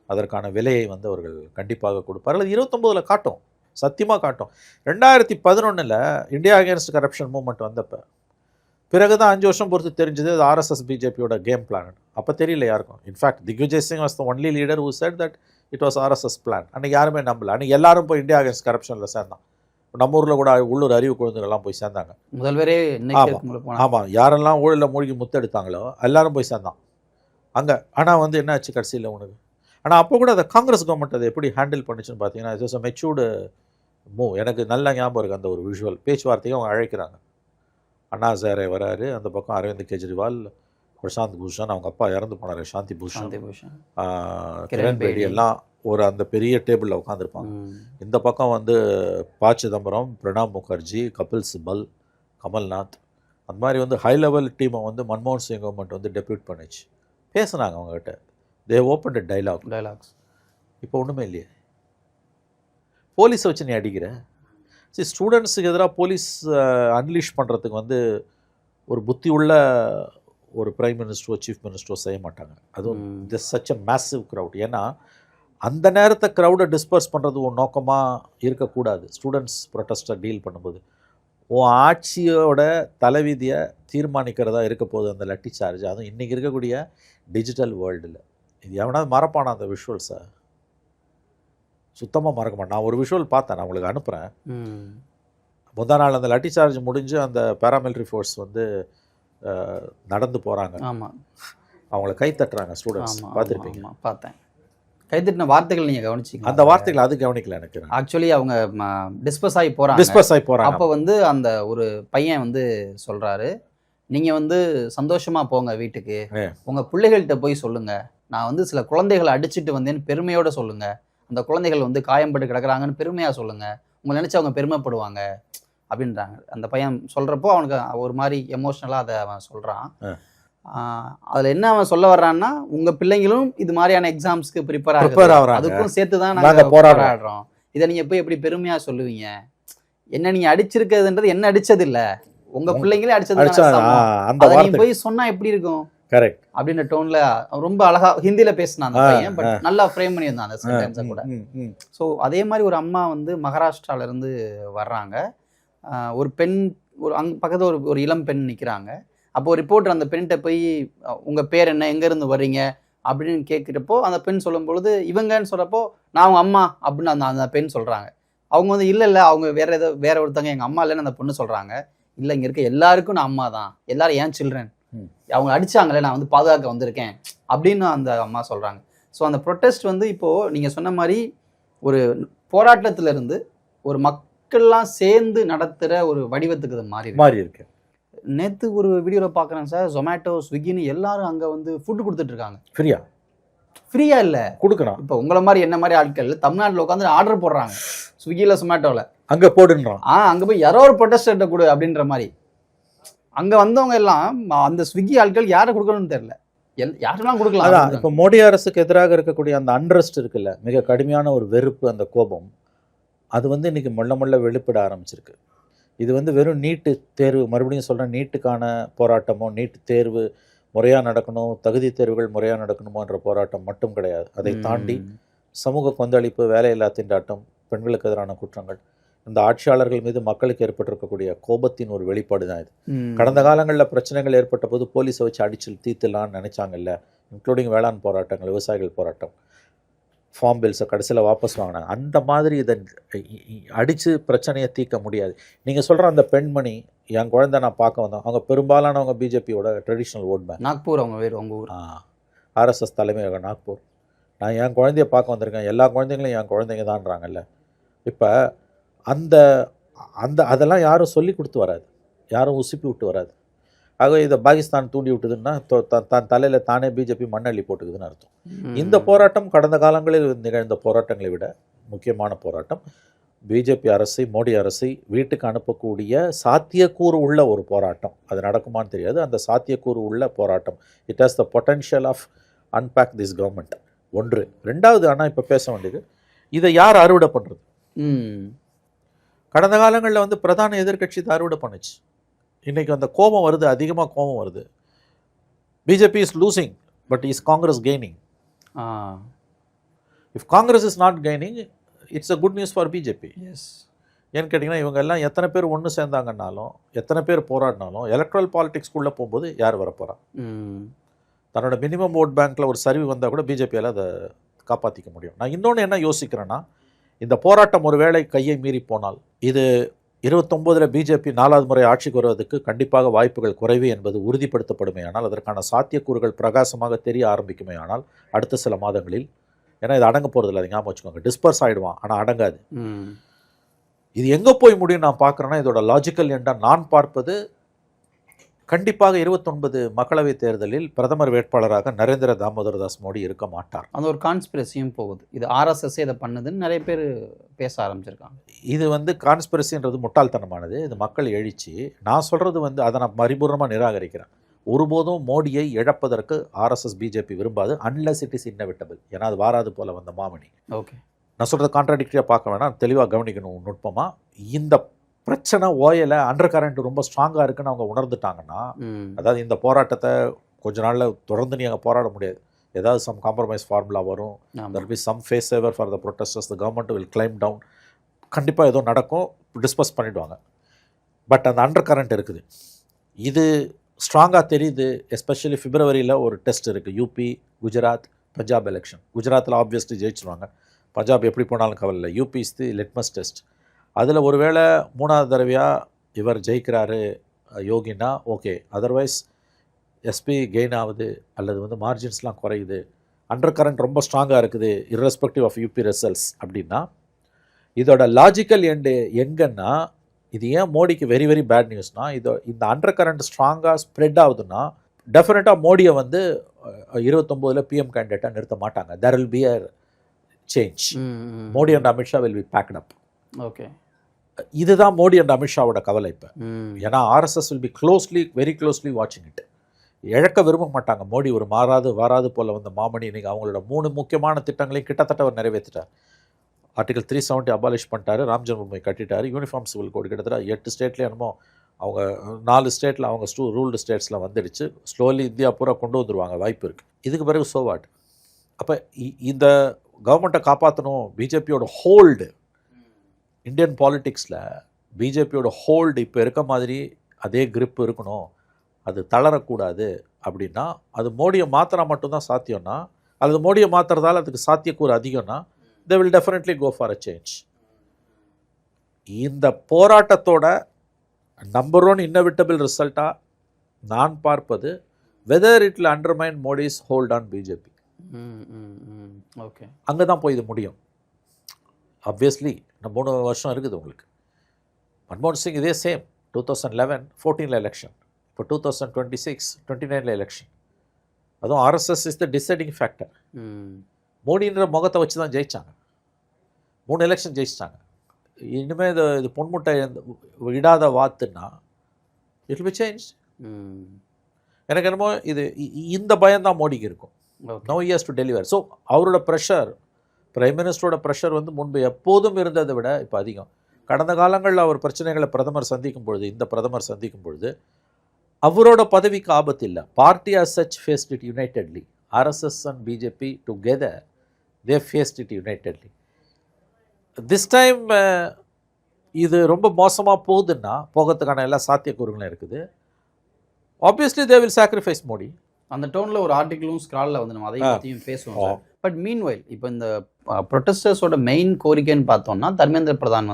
அதற்கான விலையை வந்து அவர்கள் கண்டிப்பாக கொடுப்பார்கள். 29 காட்டும், சத்தியமாக காட்டும். 2011 இந்தியா அகேன்ஸ்ட் கரப்ஷன் மூவ்மெண்ட் வந்தப்போ பிறகு தான் 5 வருஷம் பொறுத்து தெரிஞ்சது அது RSS பிஜேபியோட கேம் பிளான். அப்போ தெரியல யாருக்கும். In fact Digvijay Singh was the only leader who set that it was RSS plan. அன்றைக்கி யாருமே நம்பல. அன்றைக்கி எல்லாரும் போய் இந்தியா அகேன்ஸ்ட் கரப்ஷனில் சேர்ந்தான். நம்ம ஊரில் கூட உள்ளூர் அறிவு குழந்தைகள்லாம் போய் சேர்ந்தாங்க. முதல்வரே ஆமாம், யாரெல்லாம் ஊழலில் மூழ்கி முத்தெடுத்தாங்களோ எல்லாரும் போய் சேர்ந்தான் அங்கே. ஆனால் வந்து என்ன ஆச்சு கடைசியில் உனக்கு? ஆனால் அப்போ கூட அதை காங்கிரஸ் கவர்மெண்ட் அதை எப்படி ஹேண்டில் பண்ணிச்சுன்னு பார்த்தீங்கன்னா it was a matured move. எனக்கு நல்ல ஞாபகம் இருக்குது அந்த ஒரு விஷுவல். பேச்சுவார்த்தையும் அவங்க அழைக்கிறாங்க. அண்ணா சாரே வராரு, அந்த பக்கம் அரவிந்த் கெஜ்ரிவால், பிரசாந்த் பூஷன், அவங்க அப்பா இறந்து போனார் சாந்தி பூஷன், கிரண் பேடி எல்லாம் ஒரு அந்த பெரிய டேபிளில் உட்காந்துருப்பாங்க. இந்த பக்கம் வந்து ப. சிதம்பரம், பிரணாப் முகர்ஜி, கபில் சிபல், கமல்நாத், அந்த மாதிரி வந்து ஹை லெவல் டீமை வந்து மன்மோகன் சிங் கவர்மெண்ட் வந்து டெப்யூட் பண்ணிச்சு. பேசுனாங்க அவங்ககிட்ட. தே ஓப்பன் டைலாக்ஸ். இப்போ ஒன்றுமே இல்லையே. போலீஸை வச்சு நீ அடிக்கிற. சரி, ஸ்டூடெண்ட்ஸுக்கு எதிராக போலீஸ் அன்லீஷ் பண்ணுறதுக்கு வந்து ஒரு புத்தி உள்ள ஒரு பிரைம் மினிஸ்டரோ சீஃப் மினிஸ்டரோ செய்ய மாட்டாங்க. அதுவும் this such a massive crowd. ஏன்னா அந்த நேரத்தை க்ரௌடை டிஸ்பர்ஸ் பண்ணுறது ஒரு நோக்கமாக இருக்கக்கூடாது. ஸ்டூடெண்ட்ஸ் ப்ரொட்டஸ்ட்டை டீல் பண்ணும்போது உன் ஆட்சியோட தலைவிதியை தீர்மானிக்கிறதா இருக்க போகுது அந்த லட்டி சார்ஜ். அதுவும் இன்றைக்கி இருக்கக்கூடிய டிஜிட்டல் வேர்ல்டில். இது எவனாவது மறப்பானா அந்த விஷுவல்ஸை? சுத்தமாக மறக்க மாட்டேன். நான் ஒரு விஷுவல் பார்த்தேன், நான் உங்களுக்கு அனுப்புகிறேன். முந்தா நாள் அந்த லட்டி சார்ஜ் முடிஞ்சு அந்த பேராமிலிட்ரி ஃபோர்ஸ் வந்து நடந்து போகிறாங்க. ஆமாம், அவங்கள கை தட்டுறாங்க ஸ்டூடெண்ட்ஸ். பார்த்துருப்பீங்க? பார்த்தேன். கைத்தட்டின வார்த்தைகள் நீங்கள் கவனிச்சிங்க? அந்த வார்த்தைகள் அது கவனிக்கல எனக்கு. ஆக்சுவலி அவங்க டிஸ்பர்ஸ் ஆகி போகிறாங்க. அப்போ வந்து அந்த ஒரு பையன் வந்து சொல்கிறாரு, நீங்கள் வந்து சந்தோஷமாக போங்க வீட்டுக்கு, உங்கள் பிள்ளைகள்கிட்ட போய் சொல்லுங்கள், நான் வந்து சில குழந்தைகளை அடிச்சுட்டு வந்தேன்னு பெருமையோடு சொல்லுங்கள் அந்த குழந்தைகள் வந்து காயம்பட்டு கிடக்குறாங்கன்னு பெருமையாக சொல்லுங்கள், உங்களை நினச்சி அவங்க பெருமைப்படுவாங்க அப்படின்றாங்க. அந்த பையன் சொல்கிறப்போ அவனுக்கு ஒரு மாதிரி எமோஷ்னலாக அதை அவன் சொல்கிறான். அதில் என்ன அவன் சொல்ல வர்றான்னா, உங்கள் பிள்ளைங்களும் இது மாதிரியான எக்ஸாம்ஸ்க்கு ப்ரிப்பேர் ஆகுறாங்க, அதுக்கும் சேர்த்து தான் நாங்கள் போராடுறோம். இதை நீங்கள் போய் எப்படி பெருமையாக சொல்லுவீங்க? என்ன நீங்கள் அடிச்சிருக்கிறதுன்றது என்ன அடிச்சது இல்லை, உங்கள் பிள்ளைங்களே அடிச்சது, நீ போய் சொன்னால் எப்படி இருக்கும்? கரெக்ட் அப்படின்ற டோன்ல ரொம்ப அழகா ஹிந்தியில பேசினான் அந்த பையன். பட் நல்லா ஃப்ரேம் பண்ணியிருந்தான் அந்த சென்டென்ஸை கூட. ஸோ அதே மாதிரி ஒரு அம்மா வந்து மகாராஷ்டிரால இருந்து வர்றாங்க. ஒரு பெண், ஒரு பக்கத்தில் ஒரு இளம் பெண் நிற்கிறாங்க. அப்போ ஒரு ரிப்போர்ட்டர் அந்த பெண்கிட்ட போய் உங்கள் பேர் என்ன, எங்கேருந்து வர்றீங்க அப்படின்னு கேட்குறப்போ அந்த பெண் சொல்லும் பொழுது இவங்கன்னு சொல்கிறப்போ நான் அவங்க அம்மா அப்படின்னு அந்த பெண் சொல்கிறாங்க. அவங்க வந்து இல்லை அவங்க வேற ஒருத்தங்க எங்கள் அம்மா இல்லைன்னு அந்த பொண்ணு சொல்கிறாங்க. இல்லை, இங்கே இருக்க எல்லாருக்கும் நான் அம்மா தான், எல்லாரும் ஏன் சில்ட்ரன், அவங்க அடித்தாங்களே நான் வந்து பாதுகாக்க வந்திருக்கேன் அப்படின்னு அந்த அம்மா சொல்கிறாங்க. ஸோ அந்த ப்ரொட்டஸ்ட் வந்து இப்போது நீங்கள் சொன்ன மாதிரி ஒரு போராட்டத்திலிருந்து ஒரு மக்கள்லாம் சேர்ந்து நடத்துகிற ஒரு வடிவத்துக்கு அது மாறி இருக்கு. நேற்று ஒரு வீடியோவில் பார்க்குறேன் சார், ஜொமேட்டோ, ஸ்விக்கின்னு எல்லாரும் அங்கே வந்து ஃபுட்டு கொடுத்துட்ருக்காங்க. ஃப்ரீயா இல்லை கொடுக்குறான். இப்போ உங்களை மாதிரி என்ன மாதிரி ஆட்கள் தமிழ்நாட்டில் உட்காந்து ஆர்டர் போடுறாங்க ஸ்விக்கியில், ஜொமேட்டோவில். அங்கே போடுன்றான். அங்கே போய் யாரோ ஒரு ப்ரொட்டஸ்டர்கிட்ட கொடு அப்படின்ற மாதிரி. அங்கே வந்தவங்க எல்லாம் அந்த ஸ்விக்கி ஆட்கள் யாரை கொடுக்கணும்னு தெரியல, யாருக்கெல்லாம் கொடுக்கலாம். அதான் இப்போ மோடி அரசுக்கு எதிராக இருக்கக்கூடிய அந்த அன்ரெஸ்ட் இருக்குல்ல, மிக கடுமையான ஒரு வெறுப்பு, அந்த கோபம், அது வந்து இன்னைக்கு மொள்ள வெளிப்பட ஆரம்பிச்சிருக்கு. இது வந்து வெறும் நீட்டு தேர்வு, மறுபடியும் சொல்கிறேன், நீட்டுக்கான போராட்டமோ, நீட்டு தேர்வு முறையாக நடக்கணும், தகுதி தேர்வுகள் முறையாக நடக்கணுமோன்ற போராட்டம் மட்டும் கிடையாது. அதை தாண்டி சமூக கொந்தளிப்பு, வேலையில்லா திண்டாட்டம், பெண்களுக்கு எதிரான குற்றங்கள், இந்த ஆட்சியாளர்கள் மீது மக்களுக்கு ஏற்பட்டிருக்கக்கூடிய கோபத்தின் ஒரு வெளிப்பாடு தான் இது. கடந்த காலங்களில் பிரச்சனைகள் ஏற்பட்ட போது போலீஸை வச்சு அடிச்சு தீர்த்துலான்னு நினைச்சாங்கல்ல, இன்க்ளூடிங் வேளாண் போராட்டங்கள், விவசாயிகள் போராட்டம், ஃபார்ம் பில்ஸை கடைசியில் வாபஸ் வாங்கினாங்க. அந்த மாதிரி இதை அடித்து பிரச்சனையை தீர்க்க முடியாது. நீங்கள் சொல்கிற அந்த பெண்மணி, என் குழந்தை நான் பார்க்க வந்தோம், அவங்க பெரும்பாலானவங்க பிஜேபியோட ட்ரெடிஷ்னல் ஓட் பேங்க். நாக்பூர், அவங்க வேறு உங்கள் ஊர். ஆர்எஸ்எஸ் தலைமையகம் நாக்பூர். நான் என் குழந்தைய பார்க்க வந்திருக்கேன், எல்லா குழந்தைங்களும் என் குழந்தைங்க தான்றாங்கல்ல. இப்போ அந்த அந்த அதெல்லாம் யாரும் சொல்லி கொடுத்து வராது, யாரும் உசுப்பி விட்டு வராது. ஆக இதை பாகிஸ்தான் தூண்டி விட்டுதுன்னா தன் தலையில் தானே பிஜேபி மண்ணள்ளி போட்டுக்குதுன்னு அர்த்தம். இந்த போராட்டம் கடந்த காலங்களில் நிகழ்ந்த போராட்டங்களை விட முக்கியமான போராட்டம். பிஜேபி அரசை, மோடி அரசை வீட்டுக்கு அனுப்பக்கூடிய சாத்தியக்கூறு உள்ள ஒரு போராட்டம். அது நடக்குமான்னு தெரியாது, அந்த சாத்தியக்கூறு உள்ள போராட்டம். It has the potential of unpack this government. ஒன்று. ரெண்டாவது, ஆனால் இப்போ பேச வேண்டியது, இதை யார் அறுவடை பண்ணுறது? கடந்த காலங்களில் வந்து பிரதான எதிர்கட்சி இதை அறுவடை பண்ணுச்சு. இன்றைக்கி அந்த கோபம் வருது, அதிகமாக கோபம் வருது. BJP is losing but is Congress gaining. If Congress is not gaining, it's a good news for BJP. Yes. ஏன்னு கேட்டிங்கன்னா, இவங்க எல்லாம் எத்தனை பேர் ஒன்று சேர்ந்தாங்கன்னாலும், எத்தனை பேர் போராடினாலும், எலக்ட்ரல் பாலிடிக்ஸ்குள்ளே போகும்போது யார் வரப்போகிறா? தன்னோட மினிமம் ஓட் பேங்க்கில் ஒரு சரிவு வந்தால் கூட பிஜேபியால் அதை காப்பாற்றிக்க முடியும். நான் இன்னொன்று என்ன யோசிக்கிறேன்னா, இந்த போராட்டம் ஒரு வேளை கையை மீறி போனால், இது 29 பிஜேபி 4வது முறை ஆட்சிக்கு வருவதற்கு கண்டிப்பாக வாய்ப்புகள் குறைவு என்பது உறுதிப்படுத்தப்படுமே ஆனால், அதற்கான சாத்தியக்கூறுகள் பிரகாசமாக தெரிய ஆரம்பிக்குமே ஆனால், அடுத்த சில மாதங்களில், ஏன்னா இது அடங்க போகிறதில்ல, அது ஞாபகம் வச்சுக்கோங்க, டிஸ்பர்ஸ் ஆகிடுவான், ஆனால் அடங்காது. இது எங்கே போய் முடியும் நான் பார்க்குறேன்னா, இதோட லாஜிக்கல் எண்டாக நான் பார்ப்பது, கண்டிப்பாக 29 மக்களவை தேர்தலில் பிரதமர் வேட்பாளராக நரேந்திர தாமோதர் தாஸ் மோடி இருக்க மாட்டார். அந்த ஒரு கான்ஸ்பிரசியும் போகுது. இது ஆர்எஸ்எஸ் இதை பண்ணுதுன்னு நிறைய பேர் பேச ஆரம்பிச்சிருக்காங்க. இது வந்து கான்ஸ்பிரசின்றது முட்டாள்தனமானது, இது மக்கள் எழுச்சி. நான் சொல்கிறது வந்து அதை நான் பரிபூர்ணமாக நிராகரிக்கிறேன். ஒருபோதும் மோடியை இழப்பதற்கு ஆர்எஸ்எஸ் பிஜேபி விரும்பாது, அன்லெஸ் இட் இஸ் இன்னெவிட்டபிள். ஏன்னா அது வாராது போல வந்த மாமணி. ஓகே, நான் சொல்கிறது கான்ட்ராடிக்டரியாக பார்க்க வேணாம், தெளிவாக கவனிக்கணும் நுட்பமாக. இந்த பிரச்சனை ஓயலை, அண்டர் கரண்ட் ரொம்ப ஸ்ட்ராங்காக இருக்குன்னு அவங்க உணர்ந்துட்டாங்கன்னா, அதாவது இந்த போராட்டத்தை கொஞ்ச நாளில் தொடர்ந்து நீங்கள் போராட முடியாது, ஏதாவது சம் காம்ப்ரமைஸ் ஃபார்முலா வரும், there will be some face saver for the protesters, the government will climb down, கண்டிப்பாக ஏதோ நடக்கும், டிஸ்பஸ் பண்ணிவிடுவாங்க. பட் அந்த அண்டர் கரண்ட் இருக்குது, இது ஸ்ட்ராங்காக தெரியுது. எஸ்பெஷலி பிப்ரவரியில் ஒரு டெஸ்ட் இருக்குது, யூபி, குஜராத், பஞ்சாப் எலெக்ஷன். குஜராத்தில் ஆப்வியஸ்லி ஜெயிச்சிருவாங்க, பஞ்சாப் எப்படி போனாலும் கவலை இல்லை. UP is the litmus test. அதில் ஒருவேளை 3வது தடவையாக இவர் ஜெயிக்கிறாரு யோகினா, ஓகே. அதர்வைஸ் எஸ்பி கெயின் ஆகுது அல்லது வந்து மார்ஜின்ஸ்லாம் குறையுது, அண்டர் கரண்ட் ரொம்ப ஸ்ட்ராங்காக இருக்குது, இர்ரெஸ்பெக்டிவ் ஆஃப் யூபி ரிசல்ட்ஸ் அப்படின்னா, இதோட லாஜிக்கல் எண்டு எங்கன்னா, இது ஏன் மோடிக்கு வெரி வெரி பேட் நியூஸ்னால், இந்த அண்டர் கரண்ட் ஸ்ட்ராங்காக ஸ்ப்ரெட் ஆகுதுன்னா, டெஃபினட்டாக மோடியை வந்து 29 பிஎம் கேண்டிடேட்டாக நிறுத்த மாட்டாங்க. There will be a change. Modi and Amit Shah will be packed up. Okay. இதுதான் மோடி அண்ட் அமித்ஷாவோட கவலை இப்போ. ஏன்னா RSS will be very closely வாட்சிங் இட். இழக்க விரும்ப மாட்டாங்க. மோடி ஒரு வாராது போல வந்த மாமணி இன்னைக்கு அவங்களோட 3 முக்கியமான திட்டங்களையும் கிட்டத்தட்ட அவர் நிறைவேற்றிட்டார். ஆர்டிகல் 370 அபாலிஷ் பண்ணிட்டாரு, ராம் ஜென்மபூமி கட்டிட்டாரு, யூனிஃபார்ம் சிவில் கோடு கிட்டத்தட்ட 8 ஸ்டேட்லேயே என்னமோ அவங்க 4 ஸ்டேட்டில் அவங்க ரூல்டு ஸ்டேட்ஸில் வந்துடுச்சு. ஸ்லோலி இந்தியா பூரா கொண்டு வந்துடுவாங்க, வாய்ப்பு இருக்குது. இதுக்கு பிறகு சோவாட். அப்போ இந்த கவர்மெண்ட்டை காப்பாற்றணும். பிஜேபியோட ஹோல்டு இந்தியன் பாலிட்டிக்ஸில் பிஜேபியோட ஹோல்டு இப்போ இருக்க மாதிரி அதே grip இருக்கணும், அது தளரக்கூடாது. அப்படின்னா அது மோடியை மாத்திரா மட்டும்தான் சாத்தியம்னா, அல்லது மோடியை மாத்துறதால அதுக்கு சாத்தியக்கூறு அதிகம்னா, they will definitely go for a change. இந்த போராட்டத்தோட நம்பர் 1 இன்னவிட்டபிள் ரிசல்ட்டாக நான் பார்ப்பது whether it will undermine Modi's hold on BJP. Okay. அங்கே தான் போய் இது முடியும். ஆப்வியஸ்லி இந்த 3 வருஷம் இருக்குது உங்களுக்கு. மன்மோகன் சிங் இதே சேம் 2011 14 எலெக்ஷன், இப்போ 2026 29 எலெக்ஷன். அதுவும் RSS is the deciding factor. மோடின்ற முகத்தை வச்சு தான் ஜெயிச்சாங்க. 3 எலெக்ஷன் ஜெயிச்சிட்டாங்க. இனிமேல் இது பொன்முட்டை விடாத வாத்துன்னா இட் வில் பி சேஞ்ச். எனக்கு என்னமோ இந்த பயம்தான் மோடிக்கு இருக்கும். No years to deliver. So அவரோட ப்ரெஷர், பிரைம் மினிஸ்டரோட ப்ரெஷர் முன்பு எப்போதும் இருந்ததை விட இப்போ அதிகம். கடந்த காலங்களில் அவர் பிரச்சனைகளை பிரதமர் சந்திக்கும் பொழுது, இந்த பிரதமர் சந்திக்கும் பொழுது அவரோட பதவிக்கு ஆபத்து இல்லை. Party as such faced it unitedly. RSS and BJP together they faced it unitedly. This time இது ரொம்ப மோசமாக போகுதுன்னா போகிறதுக்கான எல்லா சாத்தியக்கூறுகளும் இருக்குது. Obviously they will sacrifice Modi. அந்த டோனில் ஒரு ஆர்டிக்கிளும் ஸ்க்ராலில் நம்ம அதை பற்றியும் பேசுவோம். பட் மீன்வைல் இப்போ இந்த ப்ரொட்டஸ்டர்ஸோட மெயின் கோரிக்கைன்னு பார்த்தோம்னா தர்மேந்திர பிரதான்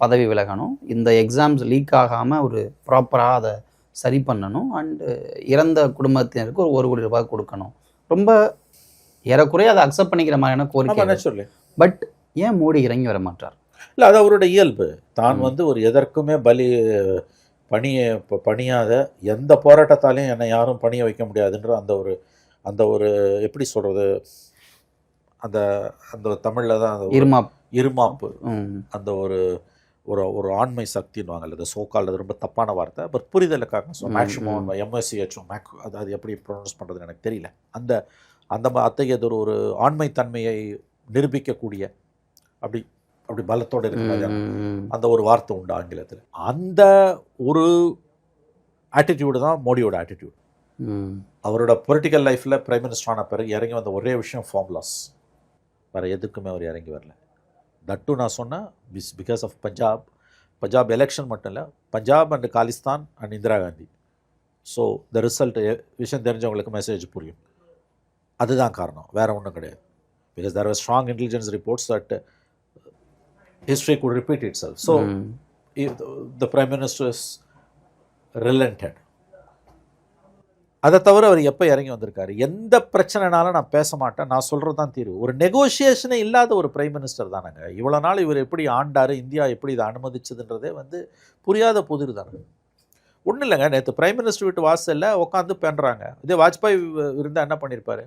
பதவி விலகணும், இந்த எக்ஸாம்ஸ் லீக் ஆகாமல் ஒரு ப்ராப்பராக அதை சரி பண்ணணும், அண்டு இறந்த குடும்பத்தினருக்கு ஒரு 1 கோடி ரூபாய் கொடுக்கணும். ரொம்ப ஏறக்குறைய அதை அக்செப்ட் பண்ணிக்கிற மாதிரியான கோரிக்கை. பட் ஏன் மோடி இறங்கி வர மாட்டார்? இல்லை, அது அவரோட இயல்பு. தான் ஒரு எதற்குமே பணியாத எந்த போராட்டத்தாலையும் என்னை யாரும் பணிய வைக்க முடியாதுன்ற அந்த ஒரு எப்படி சொல்கிறது, அந்த தமிழில் தான் அந்த இருமாப்பு, அந்த ஒரு ஆண்மை சக்தின்னு அல்லது சோக்கால், அது ரொம்ப தப்பான வார்த்தை, பட் புரிதலுக்காக. ஸோ மேக்ஸிமம் MSCHO அது எப்படி ப்ரொனவுன்ஸ் பண்ணுறதுன்னு எனக்கு தெரியல. அந்த அத்தகையது ஒரு ஆண்மை தன்மையை நிரூபிக்கக்கூடிய அப்படி பலத்தோடு இருக்கிற அந்த ஒரு வார்த்தை உண்டு ஆங்கிலத்தில். அந்த ஒரு ஆட்டிடியூடு தான் மோடியோட ஆட்டிடியூட். அவரோட பொலிட்டிக்கல் லைஃப்பில் பிரைம் மினிஸ்டர் ஆன பிறகு இறங்கி வந்த ஒரே விஷயம் ஃபார்முலாஸ். வேறு எதுக்குமே அவர் இறங்கி வரல. தட்டு நான் சொன்னேன் பிகாஸ் ஆஃப் பஞ்சாப் எலெக்ஷன் மட்டும் இல்லை, Punjab and Khalistan and Indira Gandhi. So the result விஷயம் தெரிஞ்சவங்களுக்கு மெசேஜ் புரியும். அதுதான் காரணம், வேறு ஒன்றும் கிடையாது. Because there are strong intelligence reports that history could repeat itself. So the prime minister is relented. அதை தவிர அவர் எப்போ இறங்கி வந்திருக்காரு? எந்த பிரச்சனைனாலும் நான் பேச மாட்டேன், நான் சொல்கிறது தான் தீர்வு. ஒரு நெகோஷியேஷனே இல்லாத ஒரு பிரைம் மினிஸ்டர் தானேங்க. இவ்வளோ நாள் இவர் எப்படி ஆண்டார், இந்தியா எப்படி இதை அனுமதிச்சதுன்றதே புரியாத புதிர் தானே. ஒன்றும் இல்லைங்க, நேற்று பிரைம் மினிஸ்டர் வீட்டு வாசலில் உட்காந்து பண்ணுறாங்க. இதே வாஜ்பாய் இருந்தால் என்ன பண்ணியிருப்பாரு?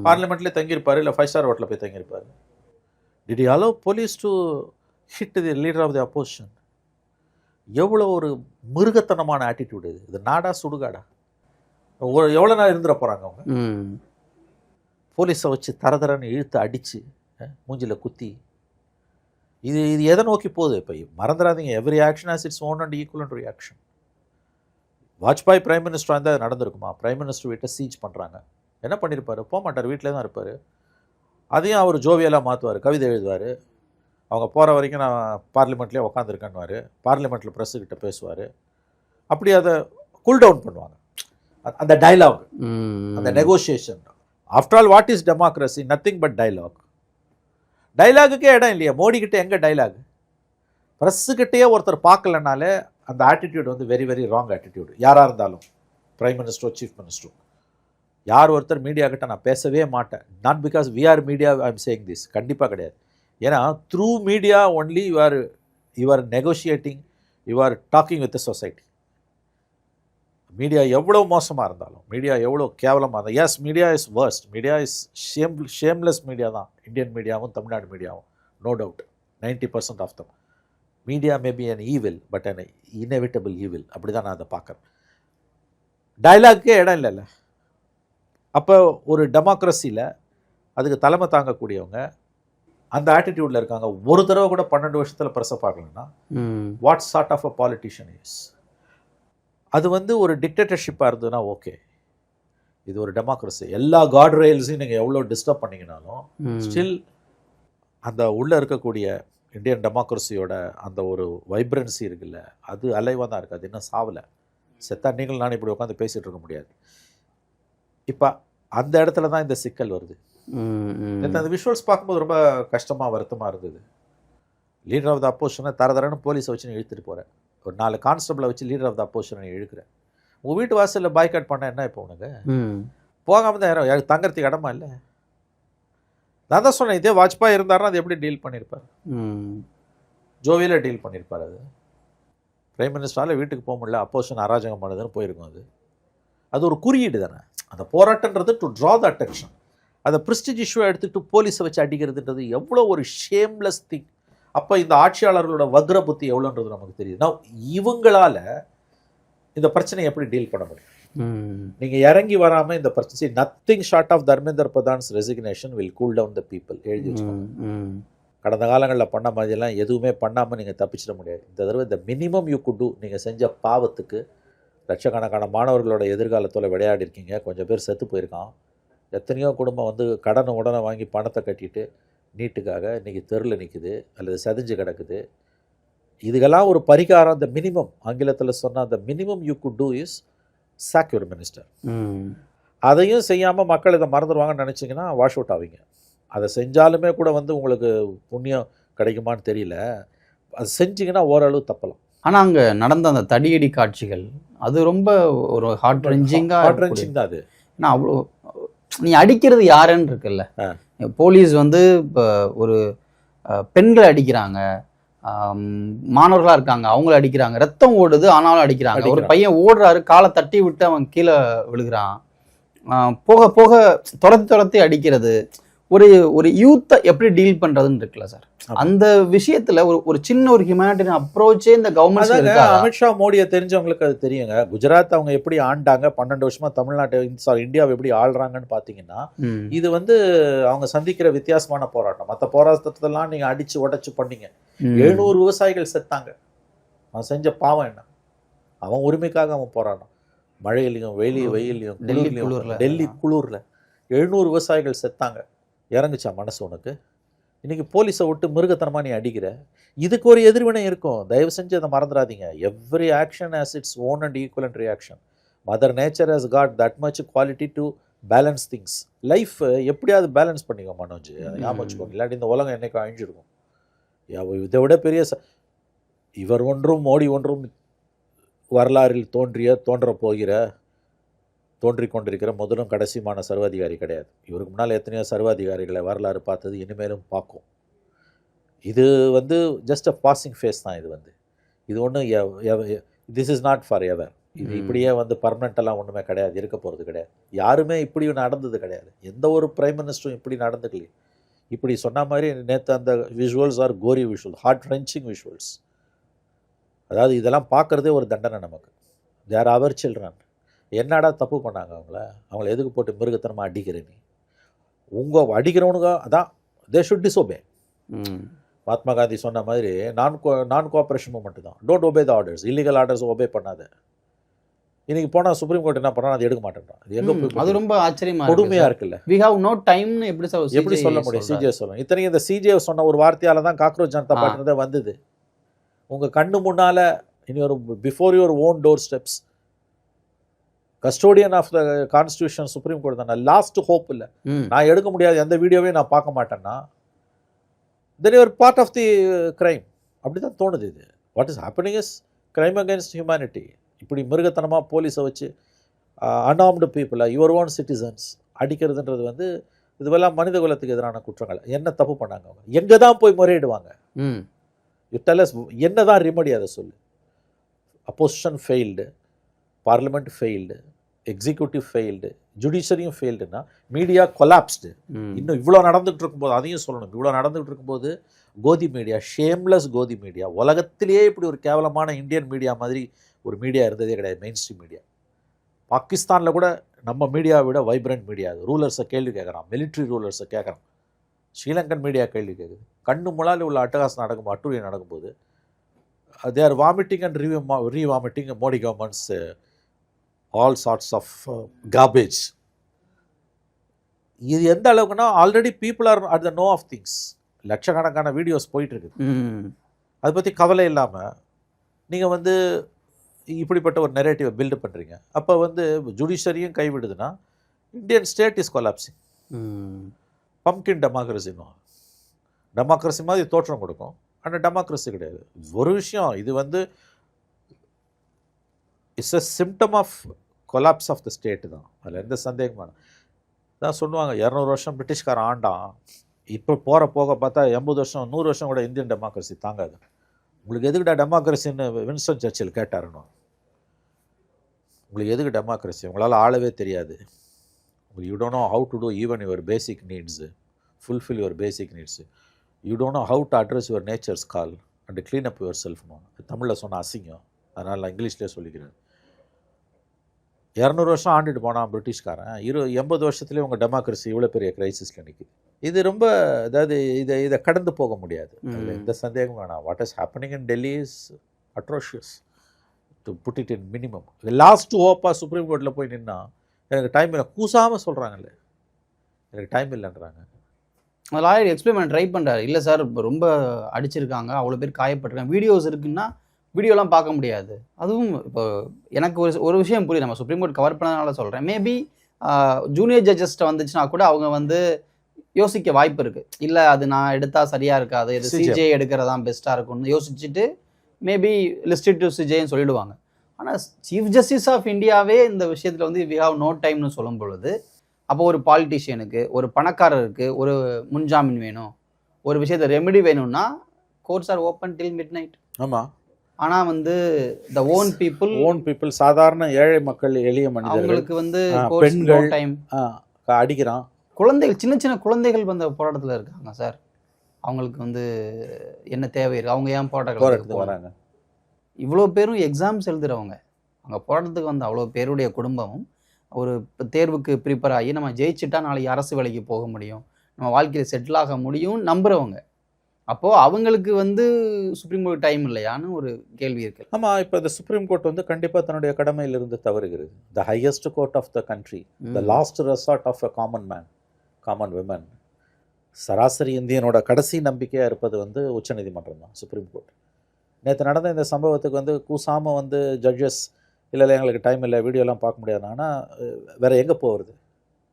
பார்லிமெண்ட்லேயே தங்கியிருப்பார், இல்லை 5 ஸ்டார் ஹோட்டலில் போய் தங்கியிருப்பார். Did he allow police to hit the leader of the opposition? எவ்வளோ ஒரு மிருகத்தனமான ஆட்டிடியூட் இது. இது நாடா சுடுகாடா? எவ்வளோ நாள் இருந்துட போகிறாங்க அவங்க? போலீஸை வச்சு தரன்னு இழுத்து அடித்து மூஞ்சில் குத்தி. இது எதை நோக்கி போகுது? இப்போ மறந்துடாதீங்க, every action has its own and equivalent reaction. Vajpayee prime மினிஸ்டராக இருந்தால் அது நடந்திருக்குமா? பிரைம் மினிஸ்டர் வீட்டை சீச் பண்ணுறாங்க, என்ன பண்ணியிருப்பார்? போக மாட்டார், வீட்டில் தான் இருப்பார். அதையும் அவர் ஜோவியலாக மாற்றுவார், கவிதை எழுதுவார். அவங்க போகிற வரைக்கும் நான் பார்லிமெண்ட்லேயே உட்காந்துருக்கேன்னுவார், பார்லிமெண்ட்டில் ப்ரெஸ்ஸுக்கிட்ட பேசுவார். அப்படி அதை கூல் டவுன் பண்ணுவாங்க. அந்த டைலாக், அந்த negotiation. After all what is democracy? Nothing but dialogue. டைலாகுக்கே இடம் இல்லையா மோடிக்கிட்ட? எங்கே டைலாக்? ப்ரெஸ்ஸுக்கிட்டே ஒருத்தர் பார்க்கலனாலே அந்த attitude very very wrong attitude. யாராக இருந்தாலும், பிரைம் மினிஸ்டரோ சீஃப் மினிஸ்டரோ, யார் ஒருத்தர் மீடியா கிட்ட நான் பேசவே மாட்டேன். Not because we are media I am saying this, கண்டிப்பாக கிடையாது. ஏன்னா through media only you are negotiating, you are talking with the society. Media எவ்வளோ மோசமாக இருந்தாலும், மீடியா எவ்வளோ கேவலமாக இருந்தால், yes media is worst, media is shameless media தான் இந்தியன் மீடியாவும் தமிழ்நாடு மீடியாவும், no doubt. 90% of them media may be an evil, but an inevitable evil. அப்படி தான் நான் அதை பார்க்குறேன். டைலாக்கே இடம் இல்லைல்ல. அப்போ ஒரு டெமோக்ரஸியில் அதுக்கு தலைமை தாங்கக்கூடியவங்க அந்த ஆட்டிடியூடில் இருக்காங்க. ஒரு தடவை கூட 12 வருஷத்தில் ப்ரெஸ்ஸை பார்க்கலன்னா what sort of a politician is. அது வந்து ஒரு டிக்டேட்டர்ஷிப்பாக இருந்ததுன்னா ஓகே, இது ஒரு டெமோக்ரஸி. எல்லா கார்ட் ரெயில்ஸையும் நீங்கள் எவ்வளோ டிஸ்டர்ப் பண்ணிங்கனாலும் ஸ்டில் அந்த உள்ளே இருக்கக்கூடிய இந்தியன் டெமோக்ரஸியோட அந்த ஒரு வைப்ரன்சி இருக்குல்ல, அது அலைவாக தான் இருக்குது. அது இன்னும் சாவலை. செத்தா நீங்கள் நான் இப்படி உட்காந்து பேசிகிட்டு இருக்க முடியாது. இப்போ அந்த இடத்துல தான் இந்த சிக்கல் வருது. அந்த விஷுவல்ஸ் பார்க்கும்போது ரொம்ப கஷ்டமாக வருத்தமாக இருந்தது. லீடர் ஆஃப் த அப்போசிஷனை தரன்னு போலீஸை வச்சு இழுத்துட்டு போகிறேன். ஒரு 4 கான்ஸ்டபிளை வச்சு லீடர் ஆஃப் த அப்போசிஷனை இழுக்கிறேன். உங்கள் வீட்டு வாசலில் பாய்காட் பண்ண என்ன இப்போ உனக்கு? போகாமல் தான் யாரும் தங்கறதுக்கு இடமா இல்லை. நான் தான் சொன்னேன், இதே வாஜ்பாய் இருந்தாருன்னா அது எப்படி டீல் பண்ணியிருப்பார்? ஜோவியில் டீல் பண்ணியிருப்பார். அது பிரைம் மினிஸ்டரால் வீட்டுக்கு போக முடியல, அப்போசிஷன் அராஜகம் பண்ணுதுன்னு போயிருக்கும். அது ஒரு குறியீடு தானே. அந்த போராட்டன்றது டு ட்ரா த அட்டென்ஷன். அதை ப்ரெஸ்டீஜ் இஷ்யூவை எடுத்துகிட்டு போலீஸை வச்சு அடிக்கிறதுன்றது எவ்வளோ ஒரு ஷேம்லெஸ் திங். அப்போ இந்த ஆட்சியாளர்களோட வக்ர புத்தி எவ்வளோன்றது நமக்கு தெரியுது. நான் இவங்களால இந்த பிரச்சனையை எப்படி டீல் பண்ண முடியும்? நீங்கள் இறங்கி வராமல் இந்த பிரச்சனை, nothing short of Dharmender Pradhan's resignation will cool down the people. எழுதி வச்சுக்கோங்க. கடந்த காலங்களில் பண்ண மாதிரிலாம் எதுவுமே பண்ணாமல் நீங்கள் தப்பிச்சிட முடியாது. இந்த தடவை இந்த மினிமம் யூ குட் டூ. நீங்கள் செஞ்ச பாவத்துக்கு லட்சக்கணக்கான மாணவர்களோட எதிர்காலத்தில் விளையாடி இருக்கீங்க. கொஞ்சம் பேர் செத்து போயிருக்கான். எத்தனையோ குடும்பம் வந்து கடனை உடனே வாங்கி பணத்தை கட்டிட்டு நீட்டுக்காக இன்றைக்கி தெருவில் நிற்குது அல்லது சதிஞ்சு கிடக்குது. இதுக்கெல்லாம் ஒரு பரிகாரம். அந்த மினிமம், ஆங்கிலத்தில் சொன்னால் அந்த minimum you could do is sack your minister. அதையும் செய்யாமல் மக்கள் இதை மறந்துடுவாங்கன்னு நினச்சிங்கன்னா வாஷ் அவுட் ஆவீங்க. அதை செஞ்சாலுமே கூட வந்து உங்களுக்கு புண்ணியம் கிடைக்குமான்னு தெரியல. அது செஞ்சிங்கன்னா ஓரளவு தப்பலாம். ஆனால் அங்கே நடந்த அந்த தடியடி காட்சிகள் அது ரொம்ப ஒரு ஹார்ட் ரெஞ்சிங் தான். அது ஏன்னா அவ்வளோ நீ அடிக்கிறது யாருன்னு இருக்குல்ல. போலீஸ் வந்து இப்போ ஒரு பெண்களை அடிக்கிறாங்க, மாணவர்களாக இருக்காங்க, அவங்கள அடிக்கிறாங்க, ரத்தம் ஓடுது ஆனாலும் அடிக்கிறாங்க. ஒரு பையன் ஓடுறாரு, காலை தட்டி விட்டு அவன் கீழே விழுகிறான். போக போக துரத்தி அடிக்கிறது. ஒரு யூத்தை எப்படி டீல் பண்றதுன்னு இருக்குல்ல சார். அந்த விஷயத்துல ஒரு சின்ன ஒரு ஹியூமனிட்டேரியன் அப்ரோச்சே இந்த கவர்மெண்ட். அமித்ஷா மோடியை தெரிஞ்சவங்களுக்கு அது தெரியுங்க. குஜராத் அவங்க எப்படி ஆண்டாங்க, 12 வருஷமா தமிழ்நாட்டை இந்தியாவை எப்படி ஆள்றாங்கன்னு பாத்தீங்கன்னா, இது வந்து அவங்க சந்திக்கிற வித்தியாசமான போராட்டம். மற்ற போராட்டத்தெல்லாம் நீங்க அடிச்சு உடைச்சு பண்ணீங்க. 700 விவசாயிகள் செத்தாங்க. அவன் செஞ்ச பாவம் என்ன? அவன் உரிமைக்காக அவன் போராட்டம். மழையிலையும் வெயிலையும் டெல்லி குளூர்ல 700 விவசாயிகள் செத்தாங்க. இறங்குச்சா மனசு உனக்கு? இன்றைக்கி போலீஸை விட்டு மிருகத்தனமாக நீ அடிக்கிற. இதுக்கு ஒரு எதிர்வினை இருக்கும். தயவு செஞ்சு அதை மறந்துடாதீங்க. Every action has its own and equivalent reaction. Mother nature has got that much quality to balance things. Life எப்படியாவது பேலன்ஸ் பண்ணிக்கோ மனோஜ், அதை ஞாபகம் வச்சுக்கோங்க. இல்லாட்டி இந்த உலகம் என்னைக்கும் அழிஞ்சிருக்கும். இதை விட பெரிய இவர் ஒன்றும் மோடி ஒன்றும் வரலாறில் தோன்றப் போகிற தோன்றிக் கொண்டிருக்கிற முதலும் கடைசியுமான சர்வாதிகாரி கிடையாது. இவருக்கு முன்னால் எத்தனையோ சர்வாதிகாரிகளை வரலாறு பார்த்தது, இனிமேலும் பார்க்கும். இது வந்து ஜஸ்ட் அ பாசிங் ஃபேஸ் தான். இது ஒன்றும் this is not for ever. இது இப்படியே வந்து பர்மனெண்டெல்லாம் ஒன்றுமே கிடையாது, இருக்க போகிறது கிடையாது. யாருமே இப்படி நடந்தது கிடையாது. எந்த ஒரு பிரைம் மினிஸ்டரும் இப்படி நடந்துக்கலையே. இப்படி சொன்ன மாதிரி நேற்று அந்த visuals are gory visual, heart wrenching visuals. அதாவது இதெல்லாம் பார்க்குறதே ஒரு தண்டனை நமக்கு. They are our children. என்னடா தப்பு பண்ணாங்க அவங்கள எதுக்கு போட்டு மிருகத்தனமாக அடிக்கிற நீ? உங்கள் அடிக்கிறவனுங்க அதான் they should disobey. Mahatma Gandhi சொன்ன மாதிரி நான் கோஆப்ரேஷன் மூமெண்ட் தான். Don't obey the orders. Illegal orders obey பண்ணாத. இன்னைக்கு போனால் சுப்ரீம் கோர்ட் என்ன பண்ணா, அது எடுக்க மாட்டேன்றான். அது எங்கே போய்? அது ரொம்ப ஆச்சரியமா கொடுமையாக இருக்குல்ல. வி ஹவ் நோ டைம்னு எப்படி சொல்ல முடியும்? சிஜே சொல்லணும். இத்தனையும் இந்த சிஜே சொன்ன ஒரு வார்த்தையால் தான் காக்ரோச் ஜனதா பார்ட்டி வந்தது. உங்கள் கண்ணு முன்னால் இனி ஒரு before your own doorsteps custodian of the constitution Supreme Court தானே லாஸ்ட் ஹோப். இல்லை நான் எடுக்க முடியாது, எந்த வீடியோவையும் நான் பார்க்க மாட்டேன்னா then you're part of the crime. அப்படி தான் தோணுது. இது what is happening is crime against humanity. இப்படி மிருகத்தனமாக போலீஸை வச்சு அன்ஆர்ம்டு பீப்புளை, யுவர் ஓன் சிட்டிசன்ஸ் அடிக்கிறதுன்றது வந்து இதுவெல்லாம் மனித குலத்துக்கு எதிரான குற்றங்கள். என்ன தப்பு பண்ணாங்க அவங்க? எங்கே தான் போய் முறையிடுவாங்க? யூ டெல் அஸ், என்ன தான் ரெமெடி? அதை சொல்லு. Opposition failed. Parliament failed, executive failed, ஜுடிஷரியும் ஃபெயில்டுன்னா மீடியா கொலாப்ஸ்டு. இன்னும் இவ்வளோ நடந்துகிட்டு இருக்கும்போது அதையும் சொல்லணும். இவ்வளோ நடந்துகிட்டு இருக்கும்போது கோதி மீடியா, ஷேம்லெஸ் கோதி மீடியா, உலகத்திலேயே இப்படி ஒரு கேவலமான இந்தியன் மீடியா மாதிரி ஒரு மீடியா இருந்ததே கிடையாது. மெயின் ஸ்ட்ரீம் மீடியா பாகிஸ்தானில் கூட நம்ம மீடியாவை விட வைப்ரண்ட் மீடியா. அது ரூலர்ஸை கேள்வி கேட்குறான், மிலிட்ரி ரூலர்ஸை கேட்குறான். ஸ்ரீலங்கன் மீடியா கேள்வி கேட்குது. கண்ணு முன்னாடி உள்ள அட்டகாசம் நடக்கும்போது, அட்டூழியம் நடக்கும்போது they are vomiting and re-vomiting Modi government's all sorts of garbage. இது எந்த அளவுக்குன்னா already people are at the no of things. லட்சக்கணக்கான வீடியோஸ் போயிட்டுருக்குது. அதை பற்றி கவலை இல்லாமல் நீங்கள் வந்து இப்படிப்பட்ட ஒரு நெரேட்டிவை பில்டு பண்ணுறீங்க. அப்போ வந்து ஜுடிஷரியும் கைவிடுதுன்னா Indian state is collapsing. Pumpkin டெமோக்ரஸின்னு, டெமோக்ரஸி மாதிரி தோற்றம் கொடுக்கும், ஆனால் டெமோக்ரஸி கிடையாது. ஒரு விஷயம், இது வந்து it's a symptom of collapse of the state தான். அதில் எந்த சந்தேகமான தான் சொல்லுவாங்க 200 வருஷம் பிரிட்டிஷ்காரன் ஆண்டான். இப்போ போக பார்த்தா 80 வருஷம் 100 வருஷம் கூட இந்தியன் டெமோக்ரஸி தாங்காது. உங்களுக்கு எதுக்குடா டெமோக்ரஸின்னு வின்ஸ்டன் சர்ச்சில் கேட்டாருன்னு. உங்களுக்கு எதுக்கு டெமோக்ரஸி? உங்களால் ஆளவே தெரியாது. You don't know how to do even your basic needs, fulfil your basic needs. You don't know how to address your nature's call and clean up your செல்ஃப்னு. தமிழில் சொன்ன அசிங்கம், அதனால் நான் இங்கிலீஷ்லேயே சொல்லிக்கிறேன். 200 வருஷம் ஆண்டுட்டு போனான் பிரிட்டிஷ்காரன். 80 வருஷத்துலேயே உங்கள் டெமோக்ரஸி இவ்வளோ பெரிய கிரைசிஸில் நிற்கிது. இது ரொம்ப, அதாவது இதை கடந்து போக முடியாது. அதில் எந்த சந்தேகமும் வேணாம். What is happening in Delhi is atrocious to put it in minimum. Last ஹோப்பாக சுப்ரீம் கோர்ட்டில் போய் நின்னா எனக்கு டைம் இல்லை, கூசாமல் சொல்கிறாங்களே எனக்கு டைம் இல்லைன்றாங்க. லாயர் எக்ஸ்பிளைன் பண்ண ட்ரை பண்ணுறாரு. இல்லை சார் ரொம்ப அடிச்சிருக்காங்க, அவ்வளோ பேர் காயப்பட்டிருக்காங்க, வீடியோஸ் இருக்குன்னா வீடியோலாம் பார்க்க முடியாது. அதுவும் இப்போ எனக்கு ஒரு விஷயம் புரியுது. நம்ம சுப்ரீம் கோர்ட் கவர் பண்ணதுனால சொல்கிறேன். மேபி ஜூனியர் ஜட்ஜஸ்ட்டை வந்துச்சுன்னா கூட அவங்க வந்து யோசிக்க வாய்ப்பு இருக்குது. இல்லை அது நான் எடுத்தால் சரியாக இருக்காது, இது சிஜே எடுக்கிறதான் பெஸ்ட்டாக இருக்கும்னு யோசிச்சுட்டு மேபி லிஸ்டட் டு சிஜேன்னு சொல்லிடுவாங்க. ஆனால் சீஃப் ஜஸ்டிஸ் ஆஃப் இந்தியாவே இந்த விஷயத்தில் வந்து வி ஹாவ் நோ டைம்னு சொல்லும் பொழுது, அப்போ ஒரு பாலிட்டிஷியனுக்கு, ஒரு பணக்காரருக்கு ஒரு முன்ஜாமீன் வேணும், ஒரு விஷயத்தை ரெமெடி வேணும்னா courts are open till midnight. ஆமாம். ஆனால் வந்து த ஓன் பீப்புள் சாதாரண ஏழை மக்கள், எளிய மனிதர்கள், அவங்களுக்கு வந்து பெண்கள் டைம் அடிக்கிறான். குழந்தைகள், சின்ன சின்ன குழந்தைகள் வந்து போராட்டத்தில் இருக்காங்க சார். அவங்களுக்கு வந்து என்ன தேவை இருக்குது? அவங்க ஏன் போராட்டத்துக்கு வராங்க? இவ்வளோ பேரும் எக்ஸாம்ஸ் எழுதுகிறவங்க, அவங்க போராட்டத்துக்கு வந்து அவ்வளோ பேருடைய குடும்பமும் ஒரு தேர்வுக்கு ப்ரிப்பேர் ஆகி நம்ம ஜெயிச்சுட்டா நாளைக்கு அரசு வேலைக்கு போக முடியும், நம்ம வாழ்க்கையில் செட்டில் ஆக முடியும் நம்புகிறவங்க. அப்போது அவங்களுக்கு வந்து சுப்ரீம் கோர்ட் டைம் இல்லையான்னு ஒரு கேள்வி இருக்குது. ஆமாம். இப்போ இந்த சுப்ரீம் கோர்ட் வந்து கண்டிப்பாக தன்னுடைய கடமையிலிருந்து தவறுகிறது. The highest court of the country, the last resort of a common man, common women, சராசரி இந்தியனோட கடைசி நம்பிக்கையாக இருப்பது வந்து உச்சநீதிமன்றம் தான், சுப்ரீம் கோர்ட். நேற்று நடந்த இந்த சம்பவத்துக்கு வந்து கூசாமல் வந்து ஜட்ஜஸ் இல்லை எங்களுக்கு டைம் இல்லை, வீடியோலாம் பார்க்க முடியாதுன்னா வேறு எங்கே போகிறது?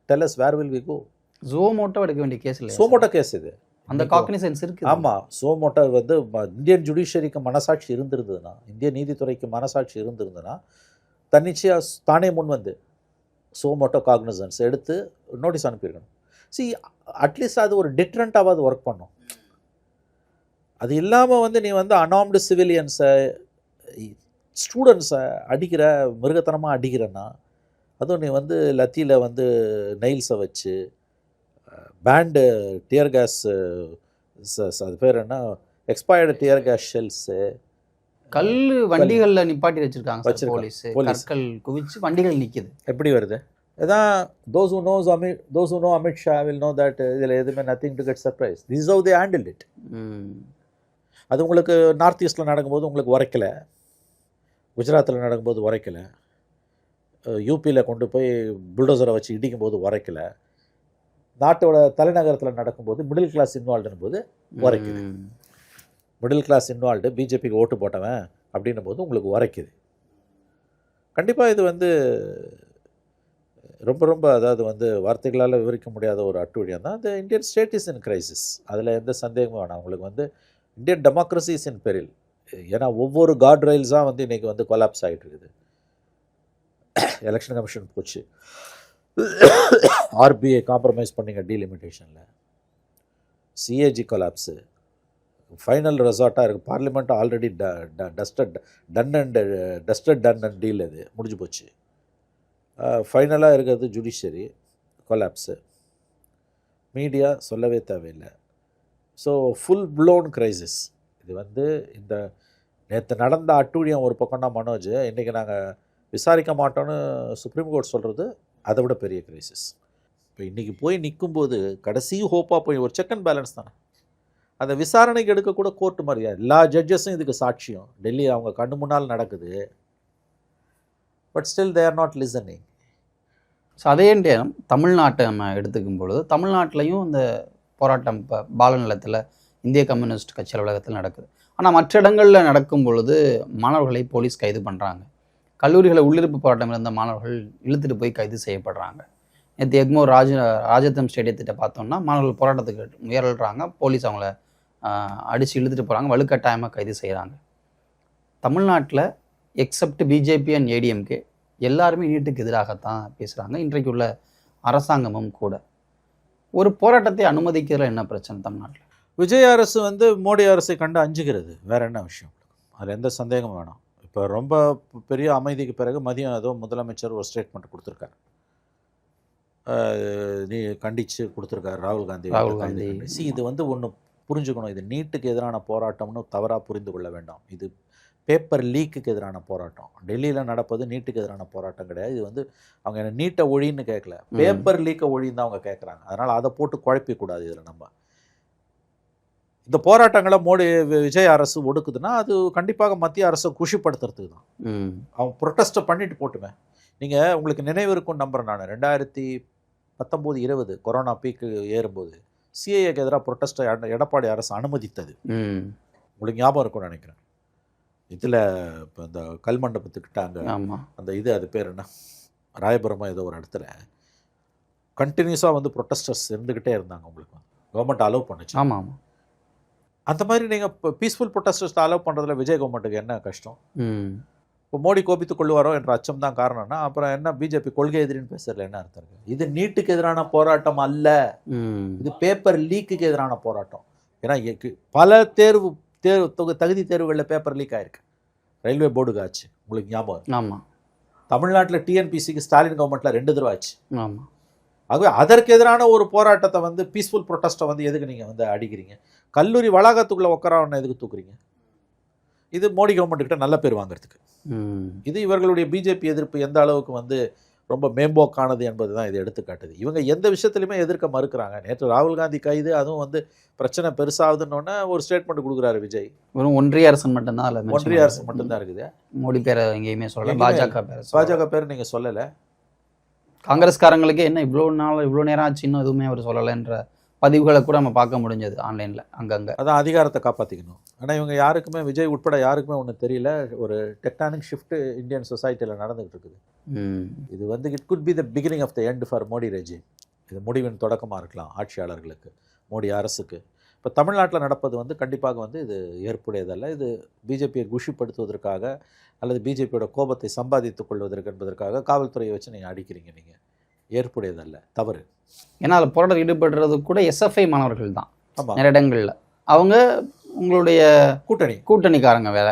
Tell us where will we go? Zomato எடுக்க வேண்டிய கேஸ் இல்லை, சோமோட்டோ கேஸ் இது. அந்த காக்னிசன்ஸ் இருக்குது. ஆமாம். சோமோட்டோ வந்து இந்தியன் ஜுடிஷியரிக்கு மனசாட்சி இருந்திருந்ததுன்னா, இந்திய நீதித்துறைக்கு மனசாட்சி இருந்திருந்ததுன்னா தன்னிச்சையாக தானே முன் வந்து சோமோட்டோ காக்னிசன்ஸ் எடுத்து நோட்டீஸ் அனுப்பியிருக்கணும். அட்லீஸ்ட் அது ஒரு டிட்ரண்ட்டாவது ஒர்க் பண்ணும். அது இல்லாமல் வந்து நீ வந்து அனார்ம்டு சிவிலியன்ஸை, ஸ்டூடெண்ட்ஸை அடிக்கிற, மிருகத்தனமாக அடிக்கிறன்னா, அதுவும் நீ வந்து லத்தியில் வந்து நெயில்ஸை வச்சு பேண்டு டியர் கேஸ், அது பேர் என்ன, எக்ஸ்பயர்டு டியர் கேஸ் ஷெல்ஸு, கல் வண்டிகளில் நிப்பாட்டி வச்சுருக்காங்க போலீஸ். கற்கள் குவிச்சு வண்டிகள் நிற்கிது. எப்படி வருது? இதான் those who know Amit Shah will know that இதில் எதுவுமே nothing to get surprised. This is how they handled it. அது உங்களுக்கு நார்த் ஈஸ்டில் நடக்கும்போது உங்களுக்கு உரைக்கலை, குஜராத்தில் நடக்கும்போது உரைக்கலை, யூபியில் கொண்டு போய் புல்டோசரை வச்சு இடிக்கும்போது உரைக்கலை, நாட்டோட தலைநகரத்தில் நடக்கும்போது மிடில் கிளாஸ் இன்வால்வ்டுன்னு போது உரைக்குது. மிடில் கிளாஸ் இன்வால்வ்டு, பிஜேபிக்கு ஓட்டு போட்டவன் அப்படின்னும் போது உங்களுக்கு உரைக்குது. கண்டிப்பாக இது வந்து ரொம்ப ரொம்ப, அதாவது வந்து வார்த்தைகளால் விவரிக்க முடியாத ஒரு அட்டுழியம் தான். இந்த Indian state is in crisis, அதில் எந்த சந்தேகமும் வேணாம். உங்களுக்கு வந்து இந்தியன் டெமோக்ரஸி இஸ் இன் பெரில். ஏன்னா ஒவ்வொரு கார்ட் ரயில்ஸாக வந்து இன்றைக்கி வந்து கொலாப்ஸ் ஆகிட்டு இருக்குது. எலெக்ஷன் கமிஷன் போச்சு, ஆர்பிஐ காம்ப்ரமைஸ் பண்ணிங்க டீலிமிட்டேஷனில், சிஏஜி கொலாப்ஸு, ஃபைனல் ரெசார்ட்டாக இருக்குது. Parliament already done and deal அது முடிஞ்சு போச்சு. ஃபைனலாக இருக்கிறது ஜுடிஷியரி கொலாப்ஸு, மீடியா சொல்லவே தேவையில்லை. ஸோ ஃபுல் ப்ளோன் கிரைசிஸ் இது. வந்து இந்த நேற்று நடந்த அட்டூழியம் ஒரு பக்கம்னா மனோஜ், இன்றைக்கி நாங்கள் விசாரிக்க மாட்டோன்னு சுப்ரீம் கோர்ட் சொல்கிறது அதை விட பெரிய கிரைசிஸ். இப்போ இன்றைக்கி போய் நிற்கும்போது கடைசி ஹோப்பாக போய் ஒரு செக் அண்ட் பேலன்ஸ் தானே, அதை விசாரணைக்கு எடுக்கக்கூட கோர்ட்டு மாதிரியா எல்லா ஜட்ஜஸும் இதுக்கு சாட்சியம். டெல்லி அவங்க கண்ணு முன்னால் நடக்குது. But still they are not listening. So அதே நேரம் தமிழ்நாட்டை நம்ம எடுத்துக்கும் பொழுது தமிழ்நாட்டிலையும் இந்த போராட்டம் இப்போ பாலநிலத்தில் இந்திய கம்யூனிஸ்ட் கட்சி அலுவலகத்தில் நடக்குது. ஆனால் மற்ற இடங்களில் நடக்கும் பொழுது மாணவர்களை போலீஸ் கைது பண்ணுறாங்க. கல்லூரிகளை உள்ளிருப்பு போராட்டம் இருந்த மாணவர்கள் இழுத்துட்டு போய் கைது செய்யப்படுறாங்க. நேற்று எக்மோர் ராஜரத்னம் ஸ்டேடியத்திட்ட பார்த்தோம்னா மாணவர்கள் போராட்டத்துக்கு முயல்றாங்க, போலீஸ் அவங்கள அடித்து இழுத்துட்டு போகிறாங்க, வலுக்கட்டாயமாக கைது செய்கிறாங்க. தமிழ்நாட்டில் எக்ஸப்ட் பிஜேபி அண்ட் ஏடிஎம்கே எல்லாருமே நீட்டுக்கு எதிராகத்தான் பேசுகிறாங்க. இன்றைக்கு உள்ள அரசாங்கமும் கூட. ஒரு போராட்டத்தை அனுமதிக்கிறதுல என்ன பிரச்சனை தமிழ்நாட்டில்? விஜய் அரசு வந்து மோடி அரசை கண்டு அஞ்சுகிறது, வேற என்ன விஷயம்? அதில் எந்த சந்தேகமும் வேணாம். இப்போ ரொம்ப பெரிய அமைதிக்கு பிறகு மதியம் ஏதோ முதலமைச்சர் ஒரு ஸ்டேட்மெண்ட் கொடுத்துருக்காரு, நீ கண்டித்து கொடுத்துருக்காரு ராகுல் காந்தி. இது வந்து ஒன்று புரிஞ்சுக்கணும், இது நீட்டுக்கு எதிரான போராட்டம்னு தவறாக புரிந்து கொள்ள வேண்டாம். இது பேப்பர் லீக்குக்கு எதிரான போராட்டம். டெல்லியில் நடப்பது நீட்டுக்கு எதிரான போராட்டம் கிடையாது. இது வந்து அவங்க என்ன நீட்டை ஒழின்னு கேட்கல, பேப்பர் லீக்கை ஒழின்னு தான் அவங்க கேட்குறாங்க. அதனால் அதை போட்டு குழப்பிக்கூடாது. இதில் நம்ம இந்த போராட்டங்களை விஜய் அரசு ஒடுக்குதுன்னா அது கண்டிப்பாக மத்திய அரசை குஷிப்படுத்துறதுக்கு தான். அவங்க ப்ரொட்டஸ்ட்டை பண்ணிட்டு போட்டுமே. நீங்கள் உங்களுக்கு நினைவு இருக்கும் நம்புறேன் நான், 2019-20 கொரோனா பீக்கு ஏறும்போது சிஏஏக்கு எதிராக ப்ரொட்டஸ்ட்டை எடப்பாடி அரசு அனுமதித்தது உங்களுக்கு ஞாபகம் இருக்கும்னு நினைக்கிறேன். இதில் இப்போ இந்த கல்மண்டபத்துக்கிட்டாங்க அந்த அது பேர் என்ன, ராயபுரமாக ஏதோ ஒரு இடத்துல கண்டினியூஸாக வந்து ப்ரொட்டஸ்டர்ஸ் இருந்துக்கிட்டே இருந்தாங்க. உங்களுக்கு கவர்மெண்ட் அலோவ் பண்ணுச்சு. ஆமாம். அந்த மாதிரி நீங்கள் இப்போ பீஸ்ஃபுல் ப்ரொட்டஸ்டர்ஸ் அலோவ் பண்ணுறதுல விஜய் கவர்மெண்ட்டுக்கு என்ன கஷ்டம்? இப்போ மோடி கோபித்துக் கொள்வாரோ என்ற அச்சம் தான் காரணம்னா அப்புறம் என்ன பிஜேபி கொள்கை எதிரின்னு பேசுறதுல என்ன அர்த்தம் இருக்கு? இது நீட்டுக்கு எதிரான போராட்டம் அல்ல, இது பேப்பர் லீக்குக்கு எதிரான போராட்டம். ஏன்னா பல தகுதி தேர்வுகளில் பேப்பர் லீக் ஆயிருக்கு. ரயில்வே போர்டுக்கு ஆச்சு, உங்களுக்கு ஞாபகம்? ஆமாம். தமிழ்நாட்டில் டிஎன்பிசிக்கு ஸ்டாலின் கவர்மெண்ட்டில் 2 தடவை ஆச்சு. ஆமாம். ஆகவே அதற்கு எதிரான ஒரு போராட்டத்தை வந்து பீஸ்ஃபுல் ப்ரொட்டஸ்ட்டை வந்து எதுக்கு நீங்கள் வந்து அடிக்கிறீங்க? கல்லூரி வளாகத்துக்குள்ளே உட்காரவன எதுக்கு தூக்குறீங்க? இது மோடி கவர்மெண்ட்டுக்கிட்ட நல்ல பேர் வாங்குறதுக்கு. இது இவர்களுடைய பிஜேபி எதிர்ப்பு எந்த அளவுக்கு வந்து ரொம்ப மேம்போக்கானது என்பது தான் இது எடுத்துக்காட்டுது. இவங்க எந்த விஷயத்துலையுமே எதிர்க்க மறுக்கிறாங்க. நேற்று ராகுல் காந்தி கைது, அதுவும் வந்து பிரச்சனை பெருசாகுதுன்னொன்னே ஒரு ஸ்டேட்மெண்ட் கொடுக்குறாரு விஜய். வெறும் ஒன்றிய அரசு மட்டும்தான், ஒன்றிய அரசு மட்டும்தான் இருக்குது. மோடி பேரை எங்கேயுமே சொல்லல, பாஜக பேர் நீங்கள் சொல்லலை. காங்கிரஸ்காரங்களுக்கு என்ன இவ்வளோ நேரம் ஆச்சு இன்னும் எதுவுமே அவர் சொல்லலைன்ற பதிவுகளை கூட நம்ம பார்க்க முடிஞ்சது ஆன்லைனில் அங்கங்கே. அதான் அதிகாரத்தை காப்பாற்றிக்கணும். ஆனால் இவங்க யாருக்குமே, விஜய் உட்பட யாருக்குமே ஒன்று தெரியல. ஒரு டெக்டானிக் ஷிஃப்ட் இந்தியன் சொசைட்டியில் நடந்துகிட்டு இருக்குது. இது வந்து it could be the beginning of the end for Modi regime. இது முடிவின் தொடக்கமாக இருக்கலாம் ஆட்சியாளர்களுக்கு, மோடி அரசுக்கு. இப்போ தமிழ்நாட்டில் நடப்பது வந்து கண்டிப்பாக வந்து இது ஏற்புடையதல்ல. இது பிஜேபியை குஷிப்படுத்துவதற்காக அல்லது பிஜேபியோட கோபத்தை சம்பாதித்துக் கொள்வதற்கு என்பதற்காக காவல்துறையை வச்சு நீங்கள் அடிக்கிறீங்க. நீங்கள் ஏற்புடையதல்ல, தவறு. ஏன்னா அதில் போராட்டம் ஈடுபடுறது கூட எஸ்எஃப்ஐ மாணவர்கள் தான். நிறைய இடங்களில் அவங்க உங்களுடைய கூட்டணிக்காரங்க வேற.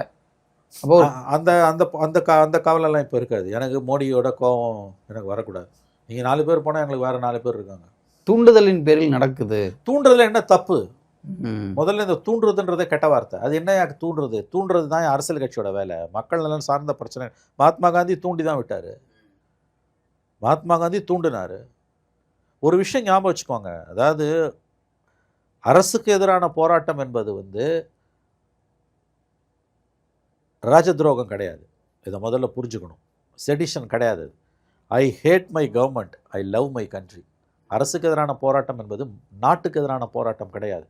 அப்போ அந்த அந்த அந்த அந்த கவலைலாம் இப்போ இருக்காது. எனக்கு மோடியோட கோபம் எனக்கு வரக்கூடாது. நீங்கள் 4 பேர் போனால் எங்களுக்கு வேறு 4 பேர் இருக்காங்க. தூண்டுதலின் பேரில் நடக்குது. தூண்டுதல் என்ன தப்பு? முதல்ல இந்த தூண்டுறதுன்றதே கெட்ட வார்த்தை. அது என்ன தூண்டுறது தான் அரசியல் கட்சியோட வேலை. மக்கள் நலன் சார்ந்த பிரச்சனை. மகாத்மா காந்தி தூண்டி தான் விட்டார். மகாத்மா காந்தி தூண்டினார். ஒரு விஷயம் ஞாபகம் வச்சுக்கோங்க, அதாவது அரசுக்கு எதிரான போராட்டம் என்பது வந்து ராஜ துரோகம் கிடையாது. இதை முதல்ல புரிஞ்சுக்கணும். செடிஷன் கிடையாது. I hate my government, I love my country. அரசுக்கு எதிரான போராட்டம் என்பது நாட்டுக்கு எதிரான போராட்டம் கிடையாது.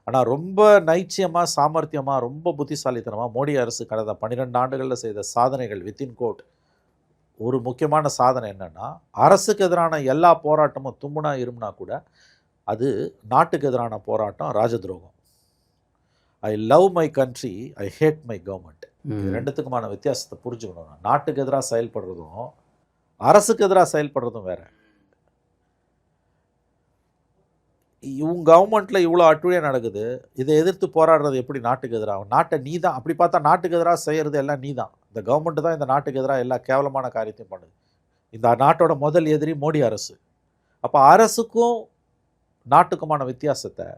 ஆனால் ரொம்ப நைச்சியமாக, சாமர்த்தியமாக, ரொம்ப புத்திசாலித்தனமாக மோடி அரசு கடந்த 12 ஆண்டுகளில் செய்த சாதனைகள் வித்தின் கோட். ஒரு முக்கியமான சாதனை என்னென்னா, அரசுக்கு எதிரான எல்லா போராட்டமும் தும்முனா இருமுனா கூட அது நாட்டுக்கு எதிரான போராட்டம் ராஜ துரோகம். I love my country, I hate my government. இது ரெண்டுத்துக்குமான வித்தியாசத்தை புரிஞ்சுக்கணும். நாட்டுக்கு எதிராக செயல்படுறதும் அரசுக்கு எதிராக செயல்படுறதும் வேற. இவங்க கவர்மெண்ட்டில் இவ்வளோ அட்டுழியாக நடக்குது, இதை எதிர்த்து போராடுறது எப்படி நாட்டுக்கு எதிராக? நாட்டை நீ தான் அப்படி பார்த்தா நாட்டுக்கு எதிராக செய்கிறது எல்லாம் நீ தான். இந்த கவர்மெண்ட்டு தான் இந்த நாட்டுக்கு எதிராக எல்லா கேவலமான காரியத்தையும் பண்ணுது. இந்த நாட்டோட முதல் எதிரி மோடி அரசு. அப்போ அரசுக்கும் நாட்டுக்குமான வித்தியாசத்தை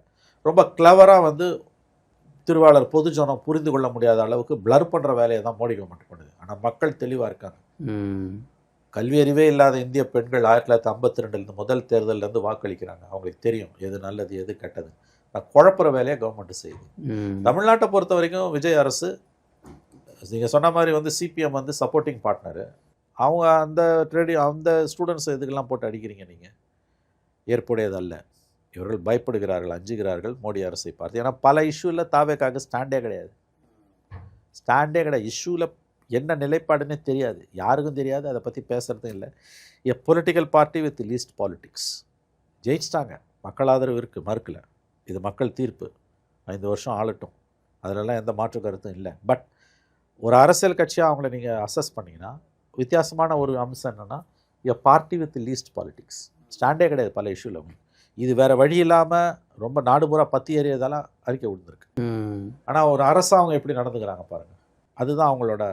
ரொம்ப கிளவராக வந்து திருவாளர் பொதுஜனம் புரிந்து கொள்ள முடியாத அளவுக்கு பிளர் பண்ணுற வேலையை தான் மோடி கவர்மெண்ட் பண்ணுது. ஆனால் மக்கள் தெளிவாக இருக்காங்க. கல்வி அறிவே இல்லாத இந்திய பெண்கள் 1952 முதல் தேர்தலேருந்து வாக்களிக்கிறாங்க. அவங்களுக்கு தெரியும் எது நல்லது எது கெட்டது. குழப்புற வேலையை கவர்மெண்ட் செய்யுது. தமிழ்நாட்டை பொறுத்த வரைக்கும் விஜய் அரசு நீங்கள் சொன்ன மாதிரி வந்து சிபிஎம் வந்து சப்போர்ட்டிங் பார்ட்னரு. அவங்க அந்த ஸ்டூடெண்ட்ஸ் இதுக்கெல்லாம் போட்டு அடிக்கிறீங்க நீங்கள், ஏற்புடையதல்ல. இவர்கள் பயப்படுகிறார்கள், அஞ்சுகிறார்கள் மோடி அரசை பார்த்து. ஏன்னா பல இஷ்யூவில் தாவேக்காக ஸ்டாண்டே கிடையாது. இஷ்யூவில் என்ன நிலைப்பாடுன்னே தெரியாது, யாருக்கும் தெரியாது, அதை பற்றி பேசுகிறதும் இல்லை. A political party with least politics. ஜெயிச்சிட்டாங்க, மக்கள் ஆதரவு இருக்குது, மறுக்கல. இது மக்கள் தீர்ப்பு. 5 வருஷம் ஆளட்டும், அதிலெல்லாம் எந்த மாற்று கருத்தும் இல்லை. பட் ஒரு அரசியல் கட்சியாக அவங்கள நீங்கள் அசஸ் பண்ணிங்கன்னா வித்தியாசமான ஒரு அம்சம் என்னென்னா, a party with least politics. ஸ்டாண்டே கிடையாது பல இஷ்யூவில் அவங்க. இது வேறு வழி இல்லாமல் ரொம்ப நாடு பூரா பற்றி எறியதெல்லாம் அறிக்கை விழுந்திருக்கு. ஆனால் ஒரு அரசு அவங்க எப்படி நடந்துக்கிறாங்க பாருங்கள், அதுதான் அவங்களோட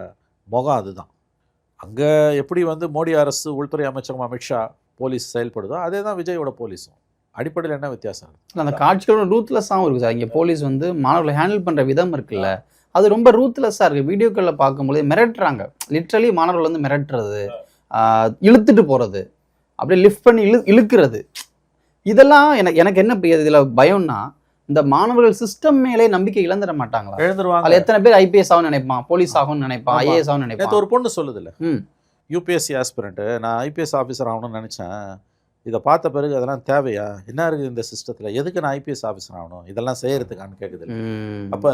முகம். அதுதான் அங்கே எப்படி வந்து மோடி அரசு உள்துறை அமைச்சகம் அமித்ஷா போலீஸ் செயல்படுதோ அதே தான் விஜயோட போலீஸும். அடிப்படையில் என்ன வித்தியாசம் இருக்குது? அந்த காட்சிகளோட ரூத்லெஸ்ஸாகவும் இருக்குது சார். இங்கே போலீஸ் வந்து மாணவர்களை ஹேண்டில் பண்ணுற விதம் இருக்குல்ல, அது ரொம்ப ரூத்லெஸ்ஸாக இருக்குது. வீடியோக்களில் பார்க்கும்போது மிரட்டுறாங்க, லிட்ரலி மாணவர்கள் வந்து மிரட்டுறது, இழுத்துட்டு போகிறது, அப்படியே லிஃப்ட் பண்ணி இழுக்கிறது. இதெல்லாம் எனக்கு என்ன இதில் பயம்னா, இந்த மாணவர்கள் சிஸ்டம் மேலே நம்பிக்கை இழந்துட மாட்டாங்களா? எழுந்துருவாங்க. அதில் எத்தனை பேர் ஐபிஎஸ் ஆகும்னு நினைப்பான், போலீஸ் ஆகும்னு நினைப்பான், ஐஏஎஸ் ஆகும்னு நினைப்பான். ஒரு பொண்ணு சொல்லுது இல்லை, யூபிஎஸ்சி ஆஸ்பிரண்ட்டு, நான் ஐபிஎஸ் ஆஃபீஸர் ஆகணும்னு நினச்சேன், இதை பார்த்த பிறகு அதெல்லாம் தேவையா, என்ன இருக்குது இந்த சிஸ்டத்தில், எதுக்கு நான் ஐபிஎஸ் ஆஃபீஸர் ஆகணும், இதெல்லாம் செய்யறதுக்கான்னு கேட்குது. அப்போ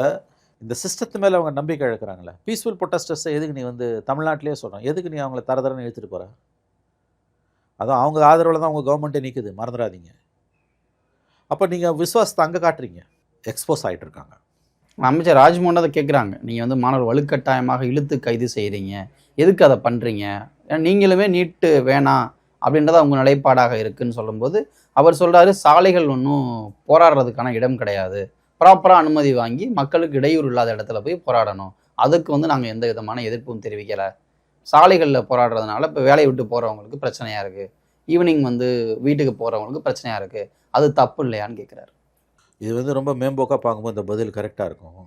இந்த சிஸ்டத்து மேலே அவங்க நம்பிக்கை இழக்கிறாங்களே. பீஸ்ஃபுல் ப்ரொட்டஸ்டர்ஸை எதுக்கு நீ வந்து தமிழ்நாட்டிலே சொல்கிறோம், எதுக்கு நீ அவங்கள தரதரன்னு இழுத்துட்டு போகிற? அதான் அவங்க ஆதரவில் தான் உங்கள் கவர்மெண்ட்டே நிற்குது, மறந்துடாதீங்க. அப்போ நீங்கள் விசுவாசத்தை அங்கே காட்டுறீங்க, எக்ஸ்போஸ் ஆகிட்டு இருக்காங்க. அமைச்சர் ராஜ்மோகன் அதை கேட்குறாங்க, நீங்கள் வந்து மாணவர் வலுக்கட்டாயமாக இழுத்து கைது செய்கிறீங்க, எதுக்கு அதை பண்ணுறீங்க, ஏன்னா நீங்களுமே நீட்டு வேணாம் அப்படின்றத அவங்க நிலைப்பாடாக இருக்குதுன்னு சொல்லும்போது அவர் சொல்கிறாரு, சாலைகள் ஒன்றும் போராடுறதுக்கான இடம் கிடையாது, ப்ராப்பராக அனுமதி வாங்கி மக்களுக்கு இடையூறு இல்லாத இடத்துல போய் போராடணும், அதுக்கு வந்து நாங்கள் எந்த விதமான எதிர்ப்பும் தெரிவிக்கலை. சாலைகளில் போராடுறதுனால இப்போ வேலையை விட்டு போகிறவங்களுக்கு பிரச்சனையாக இருக்குது, ஈவினிங் வந்து வீட்டுக்கு போகிறவங்களுக்கு பிரச்சனையாக இருக்குது, அது தப்பு இல்லையான்னு கேட்குறாரு. இது வந்து ரொம்ப மேம்போக்காக பார்க்கும்போது இந்த பதில் கரெக்டாக இருக்கும்.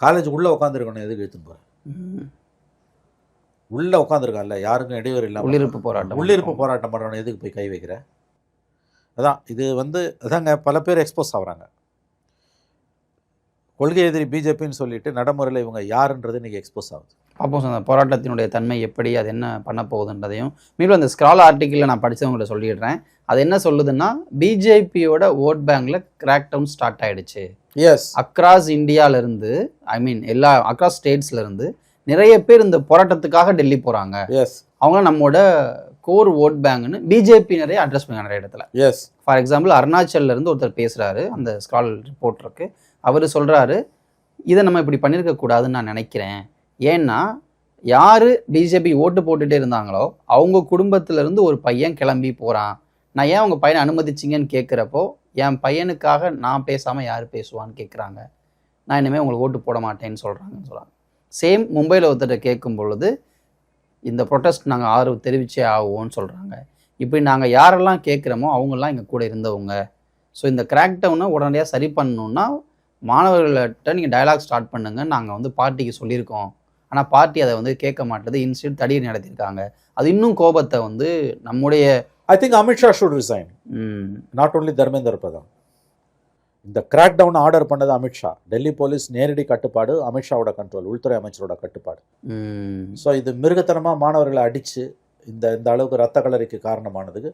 காலேஜ் உள்ளே உட்காந்துருக்கணும், எதுக்கு எடுத்துன்னு போகிறேன்? உள்ளே உட்காந்துருக்கான்ல, யாருக்கும் இடையூறு இல்லாமல் உள்ளிருப்பு போராட்டம் பண்ணுறவன எதுக்கு போய் கை வைக்கிற? அதான் இது வந்து அதாங்க பல பேர் எக்ஸ்போஸ் ஆகுறாங்க. கொள்கை எதிரி பிஜேபின்னு சொல்லிட்டு நடைமுறையில் இவங்க யாருன்றது இன்றைக்கி எக்ஸ்போஸ் ஆகுது. அப்போ அந்த போராட்டத்தினுடைய தன்மை எப்படி, அது என்ன பண்ண போகுதுன்றதையும் மீண்டும் அந்த ஸ்க்ரால் ஆர்டிக்கிளில் நான் படித்தவங்கள்ட்ட சொல்லிடுறேன். அது என்ன சொல்லுதுன்னா, பிஜேபியோட ஓட் பேங்கில் கிராக் டவுன் ஸ்டார்ட் ஆகிடுச்சு. எஸ், அக்ராஸ் இந்தியாவிலேருந்து, எல்லா அக்ராஸ் ஸ்டேட்ஸ்லேருந்து நிறைய பேர் இந்த போராட்டத்துக்காக டெல்லி போகிறாங்க. எஸ், அவங்க நம்மளோட கோர் ஓட் பேங்க்னு பிஜேபி நிறைய அட்ரஸ் பண்ண நிறைய இடத்துல. எஸ், ஃபார் எக்ஸாம்பிள் அருணாச்சல்லேருந்து ஒருத்தர் பேசுகிறாரு, அந்த ஸ்க்ரால் ரிப்போர்ட்டருக்கு. அவர் சொல்கிறாரு, இதை நம்ம இப்படி பண்ணியிருக்கக்கூடாதுன்னு நான் நினைக்கிறேன். ஏன்னா யார் பிஜேபி ஓட்டு போட்டுகிட்டே இருந்தாங்களோ அவங்க குடும்பத்திலேருந்து ஒரு பையன் கிளம்பி போகிறான், நான் ஏன் உங்கள் பையனை அனுமதிச்சிங்கன்னு கேட்குறப்போ, என் பையனுக்காக நான் பேசாமல் யார் பேசுவான்னு கேட்குறாங்க, நான் இனிமேல் உங்களுக்கு ஓட்டு போட மாட்டேன்னு சொல்கிறாங்க. சேம் மும்பையில் ஒருத்தர் கேட்கும் பொழுது, இந்த ப்ரொட்டஸ்ட் நாங்கள் ஆதரவு தெரிவிச்சே ஆகுவோன்னு சொல்கிறாங்க. இப்படி நாங்கள் யாரெல்லாம் கேட்குறோமோ அவங்கெல்லாம் எங்கள் கூட இருந்தவங்க. ஸோ இந்த கிராக் டவுனை உடனடியாக சரி பண்ணணுன்னா மாணவர்கள்ட்ட நீங்கள் டயலாக் ஸ்டார்ட் பண்ணுங்கன்னு நாங்கள் வந்து பார்ட்டிக்கு சொல்லியிருக்கோம். ஆனால் பார்ட்டி அதை வந்து கேட்க மாட்டேது, இன்ஸ்டியூட் தடியை நடத்தியிருக்காங்க. அது இன்னும் கோபத்தை வந்து நம்முடைய I think Amit Shah should resign, not only Dharmendra Pradhan. இந்த கிராக் டவுன் ஆர்டர் பண்ணது அமித்ஷா. டெல்லி போலீஸ் நேரடி கட்டுப்பாடு அமித்ஷாவோட கண்ட்ரோல், உள்துறை அமைச்சரோட கட்டுப்பாடு. ஸோ இது மிருகத்தனமாக மாணவர்களை அடித்து இந்த அளவுக்கு ரத்த கலரிக்கு காரணமானதுக்கு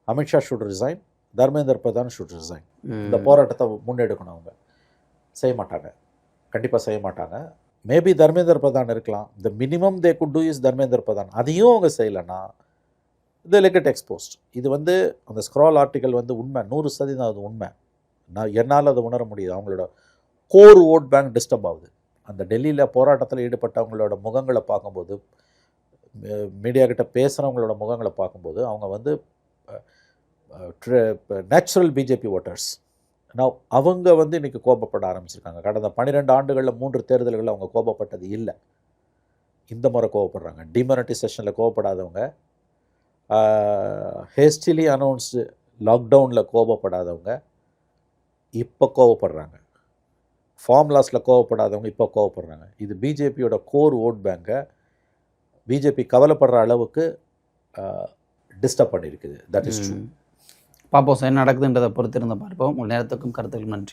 Amit Shah should resign, Dharmendra Pradhan should resign. இந்த போராட்டத்தை முன்னெடுக்கணும். அவங்க செய்ய மாட்டாங்க, கண்டிப்பாக செய்ய மாட்டாங்க. மேபி தர்மேந்திர பிரதான் இருக்கலாம். The minimum they could do is Dharmendra Pradhan. அதையும் அவங்க செய்யலைன்னா இது லெட் எக்ஸ்போஸ்ட். இது வந்து அந்த ஸ்க்ரால் ஆர்டிக்கல் வந்து உண்மை, 100% அது உண்மை. என்னால் அதை உணர முடியுது. அவங்களோட கோர் ஓட் பேங்க் டிஸ்டர்ப் ஆகுது. அந்த டெல்லியில் போராட்டத்தில் ஈடுபட்டவங்களோட முகங்களை பார்க்கும்போது, மீடியா கிட்ட பேசுகிறவங்களோட முகங்களை பார்க்கும்போது அவங்க வந்து நேச்சுரல் பிஜேபி ஓட்டர்ஸ். நான் அவங்க வந்து இன்றைக்கி கோபப்பட ஆரம்பிச்சிருக்காங்க. கடந்த 12 ஆண்டுகளில் 3 தேர்தல்களில் அவங்க கோபப்பட்டது இல்லை. இந்த முறை கோவப்படுறாங்க. டிமானிட்டைசேஷனில் கோவப்படாதவங்க, ஹேஸ்டிலி அனௌன்ஸ்டு லாக்டவுனில் கோவப்படாதவங்க இப்போ கோவப்படுறாங்க. ஃபார்முலாஸில் கோவப்படாதவங்க இப்போ கோவப்படுறாங்க. இது பிஜேபியோட கோர் ஓட் பேங்கை பிஜேபி கவலைப்படுற அளவுக்கு டிஸ்டர்ப் பண்ணியிருக்குது. That is true. பார்ப்போம் சார் என்ன நடக்குதுன்றதை பொறுத்திருந்த பார்ப்போம். உங்கள் நேரத்துக்கும் கருத்துக்கும் நன்றி.